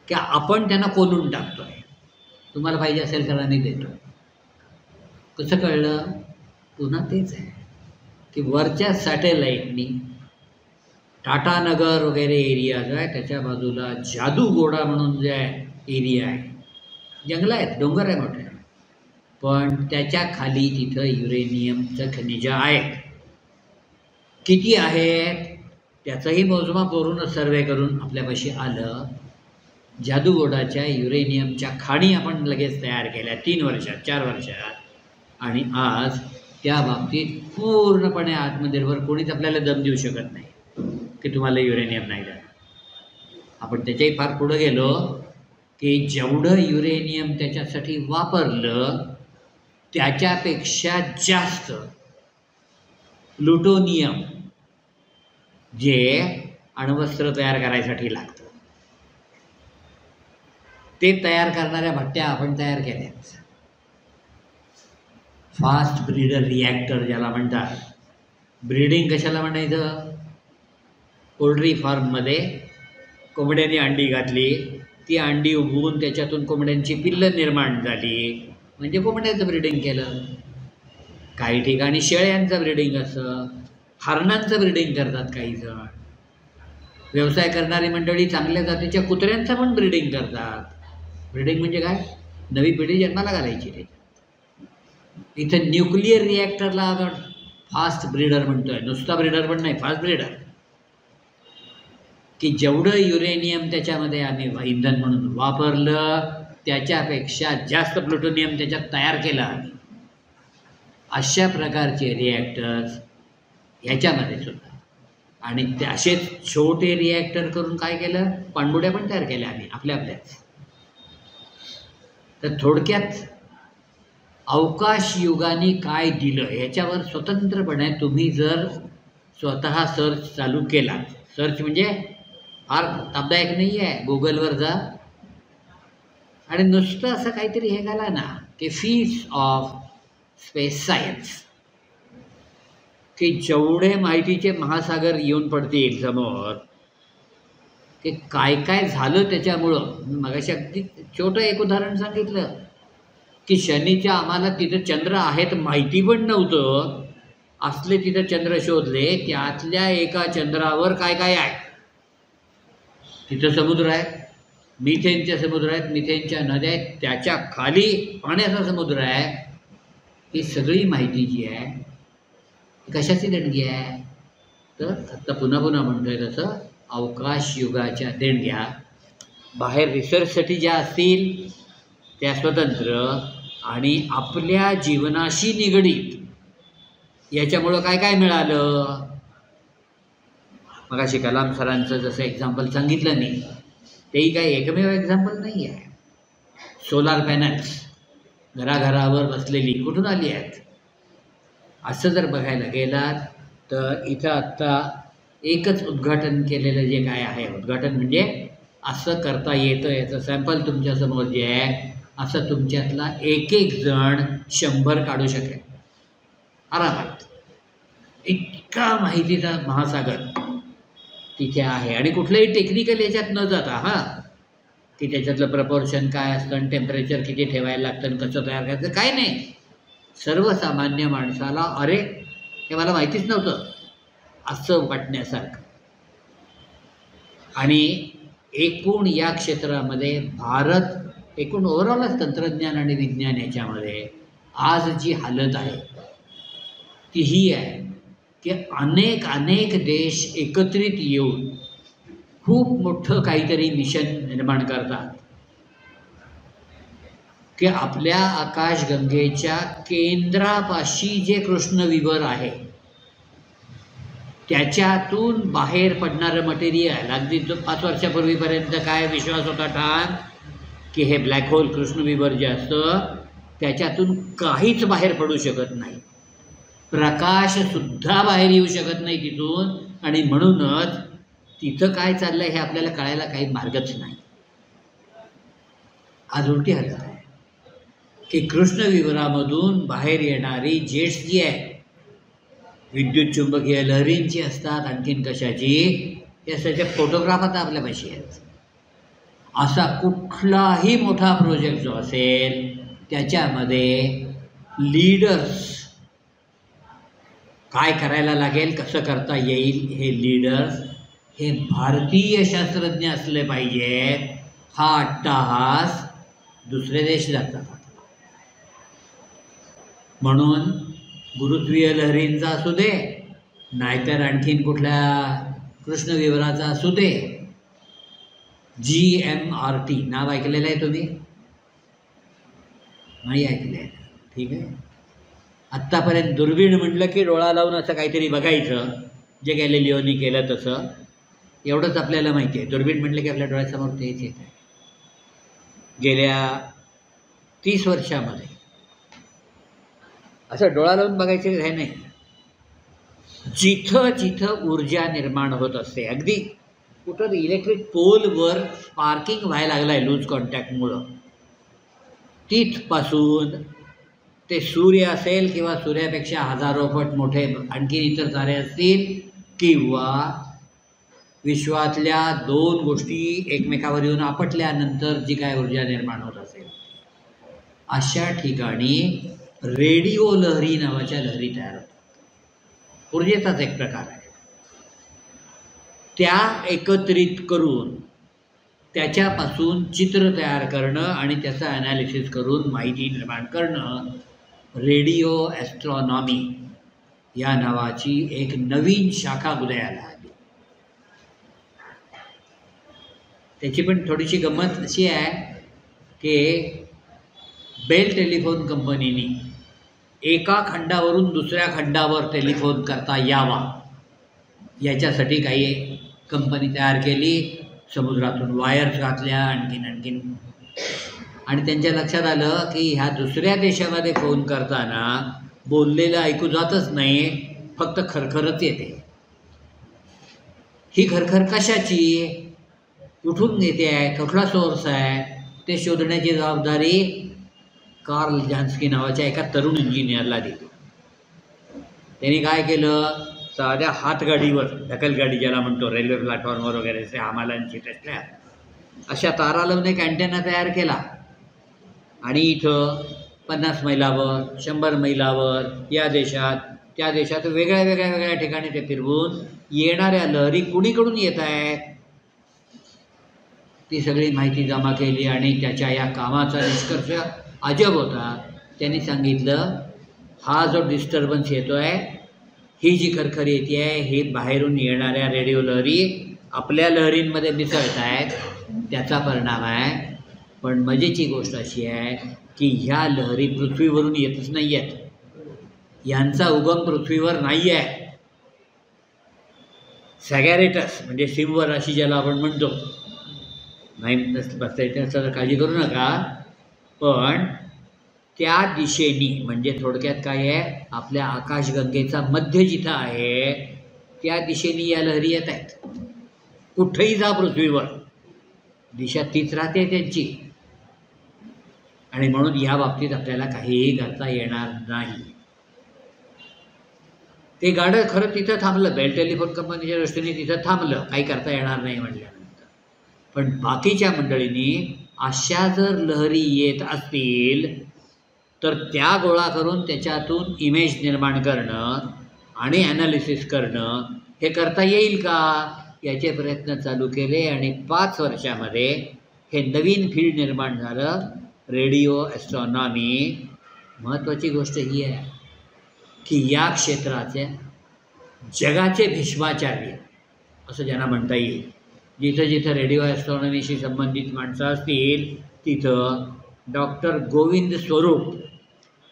की आपण त्यांना कोलून टाकतोय. तुम्हाला पाहिजे असेल तर आम्ही देतो. कसं कळलं? पुन्हा तेच आहे की वरच्या सॅटेलाईटनी टाटानगर वगैरे एरिया जो आहे त्याच्या बाजूला जादूगोडा म्हणून जे एरिया आहे, जंगलं आहेत, डोंगर आहे मोठे, पण त्याच्या खाली तिथं युरेनियमचं खनिज आहेत. किती आहेत त्याचंही मोजमाप वरूनच सर्वे करून आपल्यापाशी आलं. जादूगोडाच्या युरेनियमच्या खाणी आपण लगेच तयार केल्या 3 वर्षात 4 वर्षात, आणि आज त्या बाबतीत पूर्णपणे आत्मनिर्भर. कोणीच आपल्याला दम देऊ शकत नाही की तुम्हाला युरेनियम नाही द्या. आपण त्याच्याही फार पुढं गेलो की जेवढं युरेनियम त्याच्यासाठी वापरलं त्याच्यापेक्षा जास्त प्लुटोनियम जे अण्वस्त्र तयार करायसाठी लागतं ते तयार करणाऱ्या भट्ट्या आपण तयार केल्यात. फास्ट ब्रीडर रिॲक्टर ज्याला म्हणतात. ब्रीडिंग कशाला म्हणायचं? पोल्ट्री फार्ममध्ये कोंबड्यांनी अंडी घातली, ती अंडी उगवून त्याच्यातून कोंबड्यांची पिल्लं निर्माण झाली म्हणजे कोंबड्याचं ब्रीडिंग केलं. काही ठिकाणी शेळ्यांचं ब्रीडिंग असतं, हरणांचं ब्रीडिंग करतात काही जण. व्यवसाय करणारी मंडळी चांगल्या जातीच्या कुत्र्यांचं पण ब्रीडिंग करतात. ब्रीडिंग म्हणजे काय? नवी पिढी जन्माला घालायची. इथं न्यूक्लिअर रिॲक्टरला आपण फास्ट ब्रीडर म्हणतोय, नुसता ब्रीडर पण नाही, फास्ट ब्रीडर, की जेवढं युरेनियम त्याच्यामध्ये आम्ही इंधन म्हणून वापरलं त्याच्यापेक्षा जास्त प्लुटोनियम त्याच्यात तयार केला आम्ही. अशा प्रकारचे रिॲक्टर्स ह्याच्यामध्ये सुद्धा. आणि ते असेच छोटे रिॲक्टर करून काय केलं, पाणबुड्या पण तयार केल्या आम्ही आपल्याच. तर थोडक्यात अवकाश युगाने काय दिलं ह्याच्यावर स्वतंत्रपणे तुम्ही जर स्वतः सर्च चालू केला, सर्च म्हणजे फार तापदायक नाही आहे, गुगलवर जा आणि नुसतं असं काहीतरी हे घाला ना की फीट्स ऑफ स्पेस सायन्स, की जेवढे माहितीचे महासागर येऊन पडतील समोर, की काय काय झालं त्याच्यामुळं. मगाशी अगदी छोटं एक उदाहरण सांगितलं की शनीच्या आम्हाला तिथं चंद्र आहेत माहिती पण नव्हतं, असले तिथं चंद्र शोधले, त्यातल्या एका चंद्रावर काय काय आहे. तिथं समुद्र आहे, मिथेनचे समुद्र आहेत, मिथेनच्या नद्या आहेत, त्याच्या खाली पाण्याचा समुद्र आहे. ही सगळी माहिती जी आहे कशाची देणगी आहे, तर आता पुन्हा पुन्हा म्हणतोय तसं अवकाश युगाच्या देणग्या. बाहेर रिसर्चसाठी ज्या असतील त्या स्वतंत्र, आणि आपल्या जीवनाशी निगडीत याच्यामुळं काय काय मिळालं. मगाशी कलाम सरांचं जसं एक्झाम्पल सांगितलं मी, तेही काही एकमेव एक्झाम्पल नाही आहे. सोलार पॅनल्स घराघरावर बसलेली कुठून आली आहेत. असं जर बघायला गेलात तर इथं आत्ता एकच उद्घाटन केलेलं जे काय आहे, उद्घाटन म्हणजे असं करता येतं याचं सॅम्पल तुमच्यासमोर जे आहे, असं तुमच्यातला एक एक जण 100 काढू शकेल आरामात. इतका माहितीचा महासागर तिथे आहे. आणि कुठल्याही टेक्निकल याच्यात न जाता की त्याच्यातलं प्रपोर्शन काय असतं आणि टेम्परेचर किती ठेवायला लागतं आणि कसं तयार करायचं, काय नाही. सर्वसामान्य माणसाला अरे हे मला माहितीच नव्हतं असं वाटण्यासारखं. आणि एकूण या क्षेत्रामध्ये भारत एकूण ओव्हरऑलच तंत्रज्ञान आणि विज्ञान याच्यामध्ये आज जी हालत आहे ती ही आहे की अनेक अनेक देश एकत्रित येऊन खूप मोठं काहीतरी मिशन निर्माण करतात, की आपल्या आकाशगंगेच्या केंद्रापाशी जे कृष्णविवर आहे त्याच्यातून बाहेर पडणारं मटेरियल, अगदी 5 वर्षापूर्वीपर्यंत काय विश्वास होता ठाम की हे ब्लॅक होल कृष्णविवर जे असतं त्याच्यातून काहीच बाहेर पडू शकत नाही, प्रकाशसुद्धा बाहेर येऊ शकत नाही तिथून. आणि म्हणूनच तिथं काय चाललं हे आपल्याला कळायला काही मार्गच नाही. आज उलटी हालत आहे की कृष्णविवरामधून बाहेर येणारी जेट्स जी आहे विद्युत चुंबकीय लहरींची असतात, आणखीन कशाची, या सगळ्या फोटोग्राफ आता आपल्यापाशी आहेत. असा कुठलाही मोठा प्रोजेक्ट जो असेल त्याच्यामध्ये लीडर्स काय करायला लागेल, कसं करता येईल, हे लीडर्स हे भारतीय शास्त्रज्ञ असले पाहिजेत. हा अट्टाहास दुसरे देश जातात. म्हणून गुरुत्वीय लहरींचा असू दे, नाहीतर आणखीन कुठल्या कृष्णविवराचा असू दे, GMRT नाव ऐकलेलं आहे तुम्ही? नाही ऐकलं आहे, ठीक आहे. आत्तापर्यंत दुर्बीण म्हटलं की डोळा लावून असं काहीतरी बघायचं, जे गॅलिलिओनी केलं तसं, एवढंच आपल्याला माहिती आहे. दुर्बीण म्हटलं की आपल्या डोळ्यासमोर तेच येत आहे. गेल्या 30 वर्षामध्ये असं डोळा लावून बघायचं हे नाही. जिथं जिथं ऊर्जा निर्माण होत असते, अगदी कुठं इलेक्ट्रिक पोलवर स्पार्किंग व्हायला लागलं आहे लूज कॉन्टॅक्टमुळं, तिथपासून ते सूर्य असेल किंवा सूर्यापेक्षा हजारो पट मोठे आणखी इतर तारे असतील, किंवा विश्वातल्या 2 गोष्टी एकमेकावर येऊन आपटल्यानंतर जी काय ऊर्जा निर्माण होत असेल, अशा ठिकाणी रेडिओ लहरी नावाच्या लहरी तयार होतात. ऊर्जेचाच एक प्रकार आहे. त्या एकत्रित करून त्याच्यापासून चित्र तयार करणं आणि त्याचं ॲनालिसिस करून माहिती निर्माण करणं, रेडिओ ॲस्ट्रॉनॉमी या नावाची एक नवीन शाखा उदयाला आली. त्याची पण थोडीशी गंमत अशी आहे की बेल टेलिफोन कंपनीने एका खंडावरून दुसऱ्या खंडावर टेलिफोन करता यावा याच्यासाठी काही कंपनी तयार केली. समुद्रातून वायर्स घातल्या आणखीन आणि त्यांच्या लक्षात आलं की ह्या दुसऱ्या देशामध्ये फोन करताना बोललेलं ऐकू जातच नाही, फक्त खरखरच येते. ही खरखर कशाची, कुठून येते आहे, कुठला सोर्स आहे ते शोधण्याची जबाबदारी कार्ल जान्स्की नावाच्या एका तरुण इंजिनियरला दिली. त्यांनी काय केलं, साध्या हातगाडीवर, ढकलगाडी ज्याला म्हणतो, रेल्वे प्लॅटफॉर्मवर वगैरे असे आम्हालांची असल्या अशा तारा लावून एक अँटेना तयार केला आणि इथं 50 मैलावर 100 मैलावर या देशात त्या देशात वेगळ्या ठिकाणी ते फिरवून येणाऱ्या लहरी कुणीकडून येत आहेत ती सगळी माहिती जमा केली. आणि त्याच्या या कामाचा निष्कर्ष अजब होता. त्यांनी सांगितलं, हा जो डिस्टर्बन्स येतो आहे, ही जी खरखर येते आहे, ही बाहेरून येणाऱ्या रेडिओ लहरी आपल्या लहरींमध्ये मिसळत आहेत, त्याचा परिणाम आहे. पण मजेची गोष्ट अशी आहे की ह्या लहरी पृथ्वीवरून येतच नाही आहेत, यांचा उगम पृथ्वीवर नाही आहे. सॅगॅरेटस म्हणजे सिंवर अशी ज्याला आपण म्हणतो, नाही बसता येते तर काळजी करू नका, पण त्या दिशेनी म्हणजे थोडक्यात काय आहे, आपल्या आकाशगंगेचा मध्य जिथं आहे त्या दिशेने या लहरी येत आहेत. कुठेही जा पृथ्वीवर, दिशा तीच राहते त्यांची. आणि म्हणून या बाबतीत आपल्याला काहीही करता येणार नाही. ते गाडं खरं तिथं थांबलं, बेल टेलिफोन कंपनीच्या दृष्टीने तिथं थांबलं, काही करता येणार नाही म्हटल्यानंतर. पण बाकीच्या मंडळींनी अशा जर लहरी येत असतील तर त्या गोळा करून त्याच्यातून इमेज निर्माण करणं आणि ॲनालिसिस करणं हे करता येईल का, याचे प्रयत्न चालू केले. आणि 5 वर्षामध्ये हे नवीन फील्ड निर्माण झालं, रेडिओ ॲस्ट्रॉनॉमी. महत्त्वाची गोष्ट ही आहे की या क्षेत्राचे जगाचे भीष्माचार्य असं ज्यांना म्हणता येईल, जिथं जिथं रेडिओ ॲस्ट्रॉनॉमीशी संबंधित माणसं असतील तिथं डॉक्टर गोविंद स्वरूप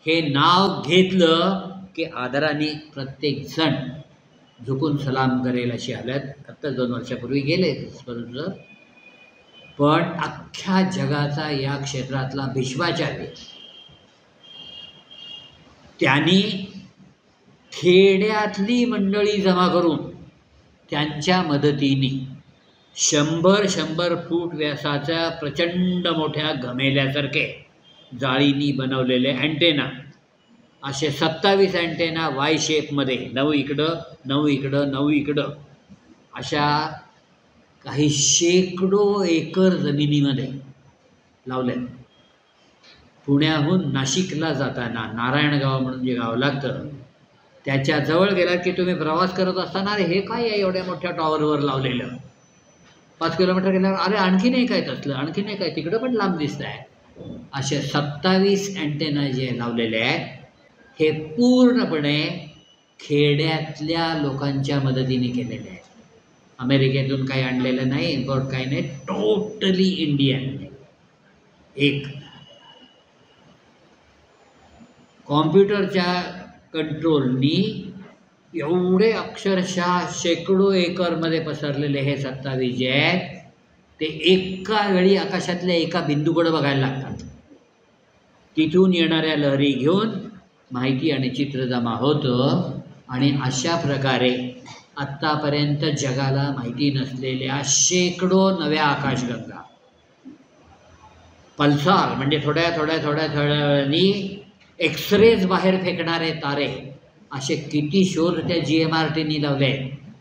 हे नाव घेतलं की आदराने प्रत्येकजण झुकून सलाम करेल अशी हालत. आत्ता 2 वर्षापूर्वी गेले स्वरूप, पण अख्ख्या जगाचा या क्षेत्रातला भीष्माचार्य. त्यांनी खेड्यातली मंडळी जमा करून त्यांच्या मदतीने 100 फूट व्यासाच्या प्रचंड मोठ्या घमेल्यासारखे जाळीनी बनवलेले अँटेना, असे 27 अँटेना वाय शेपमध्ये, 9 इकडं 9 इकडं 9 इकडं, अशा काही शेकडो एकर जमिनीमध्ये लावले. पुण्याहून नाशिकला जाताना नारायणगाव म्हणून जे गाव लागतं त्याच्या जवळ गेलात की तुम्ही प्रवास करत असताना, अरे हे काय आहे एवढ्या मोठ्या टॉवरवर लावलेलं, 5 किलोमीटर गेल्यावर अरे आणखी नाही काय तसलं, आणखी नाही काय, तिकडं पण लांब दिसत आहे. असे 27 अँटेना जे लावलेले आहेत हे पूर्णपणे खेड्यातल्या लोकांच्या मदतीने केलेले आहेत. अमेरिकेतून काही आणलेलं नाही, इम्पोर्ट काही नाही, टोटली इंडियन. एक कॉम्प्युटरच्या कंट्रोलनी एवढे अक्षरशः शेकडो एकरमध्ये पसरलेले हे 27 जे आहेत ते एका वेळी आकाशातल्या एका बिंदूकडे बघायला लागतात. तिथून येणाऱ्या लहरी घेऊन माहिती आणि चित्र जमा होतं. आणि अशा प्रकारे आत्तापर्यंत जगाला माहिती नसलेल्या शेकडो नव्या आकाशगंगा, पल्सार म्हणजे थोड्या वेळानी एक्सरेज बाहेर फेकणारे तारे, असे किती शोध त्या GMRTनी लावले.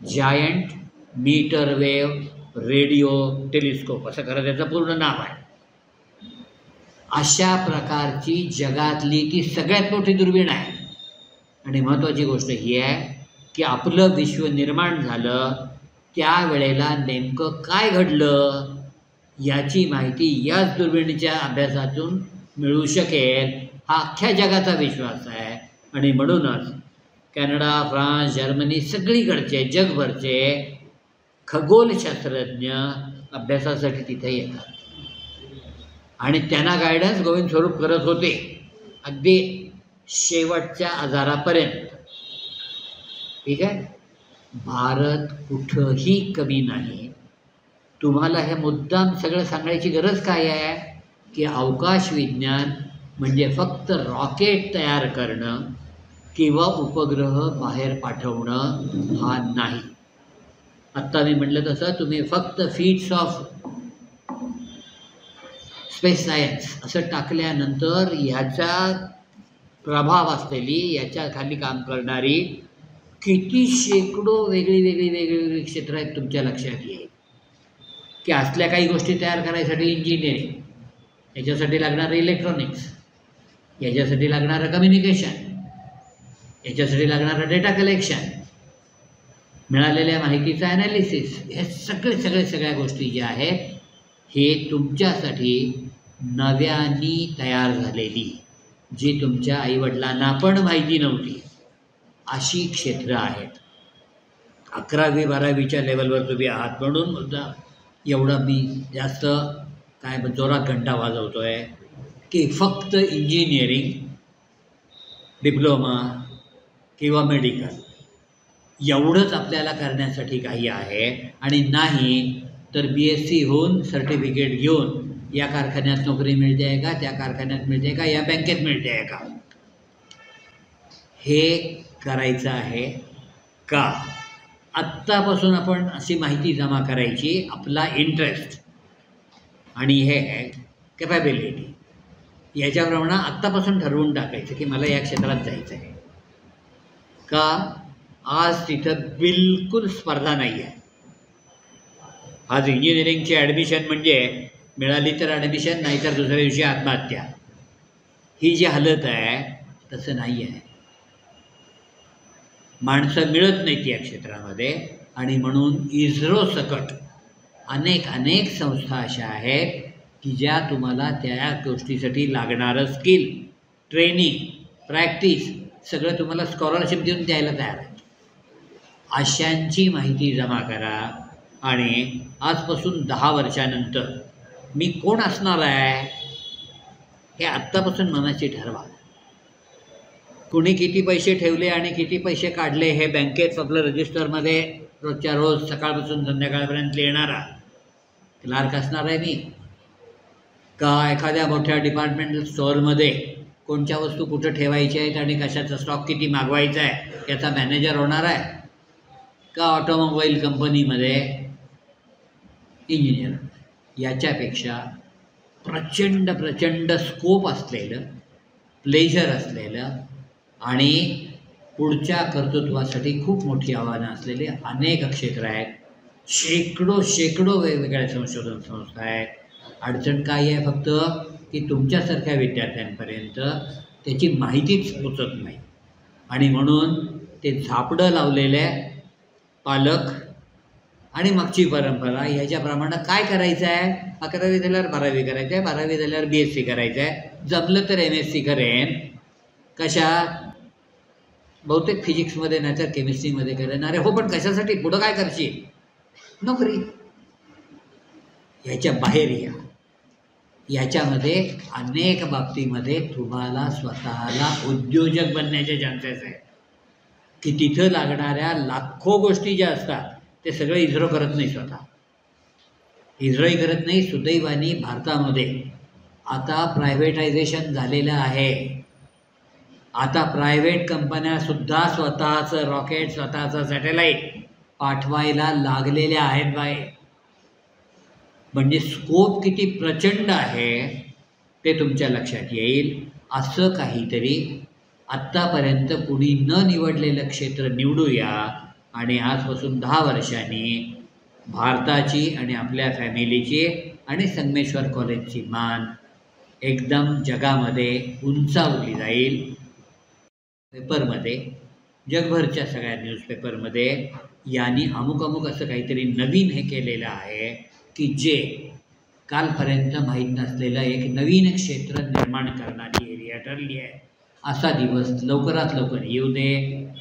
Giant metre wave radio telescope असं खरं त्याचं पूर्ण नाव आहे. अशा प्रकारची जगातली ती सगळ्यात मोठी दुर्बीण आहे. आणि महत्त्वाची गोष्ट ही आहे की आपलं विश्व निर्माण झालं त्यावेळेला नेमकं काय घडलं याची माहिती याच दुर्बिणीच्या अभ्यासातून मिळू शकेल. हा अख्ख्या जगाचा विश्वास आहे. आणि म्हणूनच कॅनडा, फ्रान्स, जर्मनी सगळीकडचे जगभरचे खगोलशास्त्रज्ञ अभ्यासासाठी तिथे येतात आणि त्यांना गायडन्स गोविंद स्वरूप करत होते अगदी शेवटच्या आजारापर्यंत. ठीक आहे. भारत कुठंही कमी नाही. तुम्हाला हे मुद्दाम सगळं सांगायची गरज काय आहे की अवकाश विज्ञान म्हणजे फक्त रॉकेट तयार करणं किंवा उपग्रह बाहेर पाठवणं हा नाही. आत्ता मी म्हटलं तसं तुम्ही फक्त फीट्स ऑफ स्पेस सायन्स असं टाकल्यानंतर ह्याचा प्रभाव असलेली याच्या खाली काम करणारी किती शेकडो वेगळी क्षेत्र आहेत तुमच्या लक्षात येईल की असल्या काही गोष्टी तयार करायसाठी इंजिनिअरिंग, याच्यासाठी लागणारं इलेक्ट्रॉनिक्स, याच्यासाठी लागणारं कम्युनिकेशन, याच्यासाठी लागणारं डेटा कलेक्शन, मिळालेल्या माहितीचा ॲनालिसिस, हे सगळ्या गोष्टी ज्या आहेत हे तुमच्यासाठी नव्याने तयार झालेली, जी तुमच्या आईवडिलांना पण माहिती नव्हती अशी क्षेत्र आहेत. 11वी-12वीच्या लेवलवर तुम्ही आहात म्हणून मुद्दा एवढा मी जास्त काय जोरात घंटा वाजवतो आहे की फक्त इंजिनिअरिंग, डिप्लोमा किंवा मेडिकल एवढंच आपल्याला करण्यासाठी काही आहे आणि नाही तर BSc होऊन सर्टिफिकेट घेऊन या कारखान्यात नोकरी मिळते आहे का, त्या कारखान्यात मिळते का, या बँकेत मिळते आहे का, हे करायचं आहे का. आत्तापासून आपण अशी माहिती जमा करायची, आपला इंटरेस्ट आणि हे कॅपॅबिलिटी याच्याप्रमाणे आत्तापासून ठरवून टाकायचं की मला या क्षेत्रात जायचं आहे का. आज तिथं बिलकुल स्पर्धा नाही आहे. आज इंजिनिअरिंगची ॲडमिशन म्हणजे मिळाली तर ॲडमिशन, नाहीतर दुसऱ्या दिवशी आत्महत्या, ही जी हालत आहे तसं नाही आहे. माणसं मिळत नाहीत या क्षेत्रामध्ये आणि म्हणून इस्रो सकट अनेक संस्था अशा आहेत की ज्या तुम्हाला त्या गोष्टीसाठी लागणारं स्किल, ट्रेनिंग, प्रॅक्टिस सगळं तुम्हाला स्कॉलरशिप देऊन द्यायला तयार आहेत. अशांची माहिती जमा करा आणि आजपासून 10 वर्षानंतर मी कोण असणार आहे हे आत्तापासून मनाची ठरवा. कुणी किती पैसे ठेवले आणि किती पैसे काढले हे बँकेत आपलं रजिस्टरमध्ये रोजच्या रोज सकाळपासून संध्याकाळपर्यंत लिहिणारा क्लार्क असणार आहे मी का एखाद्या मोठ्या डिपार्टमेंटल स्टोअरमध्ये कोणत्या वस्तू कुठं ठेवायच्या आहेत आणि कशाचा स्टॉक किती मागवायचा आहे याचा मॅनेजर होणार आहे का ऑटोमोबाईल कंपनीमध्ये इंजिनियर. याच्यापेक्षा प्रचंड स्कोप असलेलं, प्लेजर असलेलं आणि पुढच्या कर्तृत्वासाठी खूप मोठी आव्हानं असलेले अनेक क्षेत्र आहेत. शेकडो वेगवेगळ्या संशोधन संस्था आहेत. अडचण काय आहे फक्त की तुमच्यासारख्या विद्यार्थ्यांपर्यंत त्याची माहितीच पोचत नाही आणि म्हणून ते झापडं लावलेल्या पालक आणि मागची परंपरा ह्याच्याप्रमाणे काय करायचं आहे, 11वी झाल्यावर 12वी करायचं आहे, 12वी झाल्यावर BSc करायचं आहे, जमलं तर MSc करेन, कशात बहुतेक फिजिक्समध्ये नाही तर केमिस्ट्रीमध्ये करेन. अरे हो पण कशासाठी, पुढं काय करशील, नोकरी. ह्याच्या बाहेर या. याच्यामध्ये अनेक बाबतीमध्ये तुम्हाला स्वतःला उद्योजक बनण्याचे चान्सेस आहेत की तिथं लागणाऱ्या लाखो गोष्टी ज्या असतात ते सगळं इस्रो करत नाही. स्वतः इस्रोही करत नाही. सुदैवाने भारतामध्ये आता प्रायव्हेटायझेशन झालेलं आहे. आता प्रायव्हेट कंपन्यासुद्धा स्वतःचं रॉकेट, स्वतःचं सॅटेलाईट पाठवायला लागलेल्या आहेत बाहेर. म्हणजे स्कोप किती प्रचंड आहे ते तुमच्या लक्षात येईल. असं काहीतरी आत्तापर्यंत कुणी न निवडलेलं क्षेत्र निवडूया आणि आजपासून 10 वर्षांनी भारताची आणि आपल्या फॅमिलीची आणि संगमेश्वर कॉलेजची मान एकदम जगामध्ये उंचावली जाईल. पेपरमध्ये, जगभरच्या सगळ्या न्यूजपेपरमध्ये यांनी अमुक असं काहीतरी नवीन हे केलेलं आहे की जे कालपर्यंत माहीत नसलेलं एक नवीन क्षेत्र निर्माण करणारी एरिया प्रक्रिया ठरली आहे. असा दिवस लवकरात लवकर येऊ दे.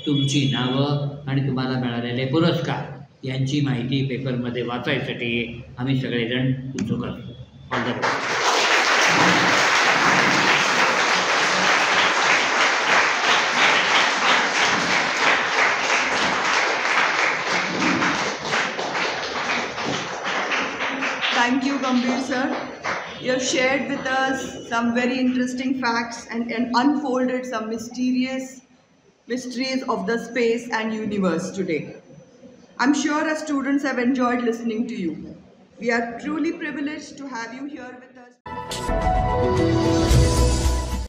तुमची नावं आणि तुम्हाला मिळालेले पुरस्कार यांची माहिती पेपरमध्ये वाचायसाठी आम्ही सगळेजण उत्सुक असतो. All the best. Thank you, Gambhir sir. You have shared with us some very interesting facts and unfolded some mysteries of the space and universe today. I'm sure our students have enjoyed listening to you. We are truly privileged to have you here with us.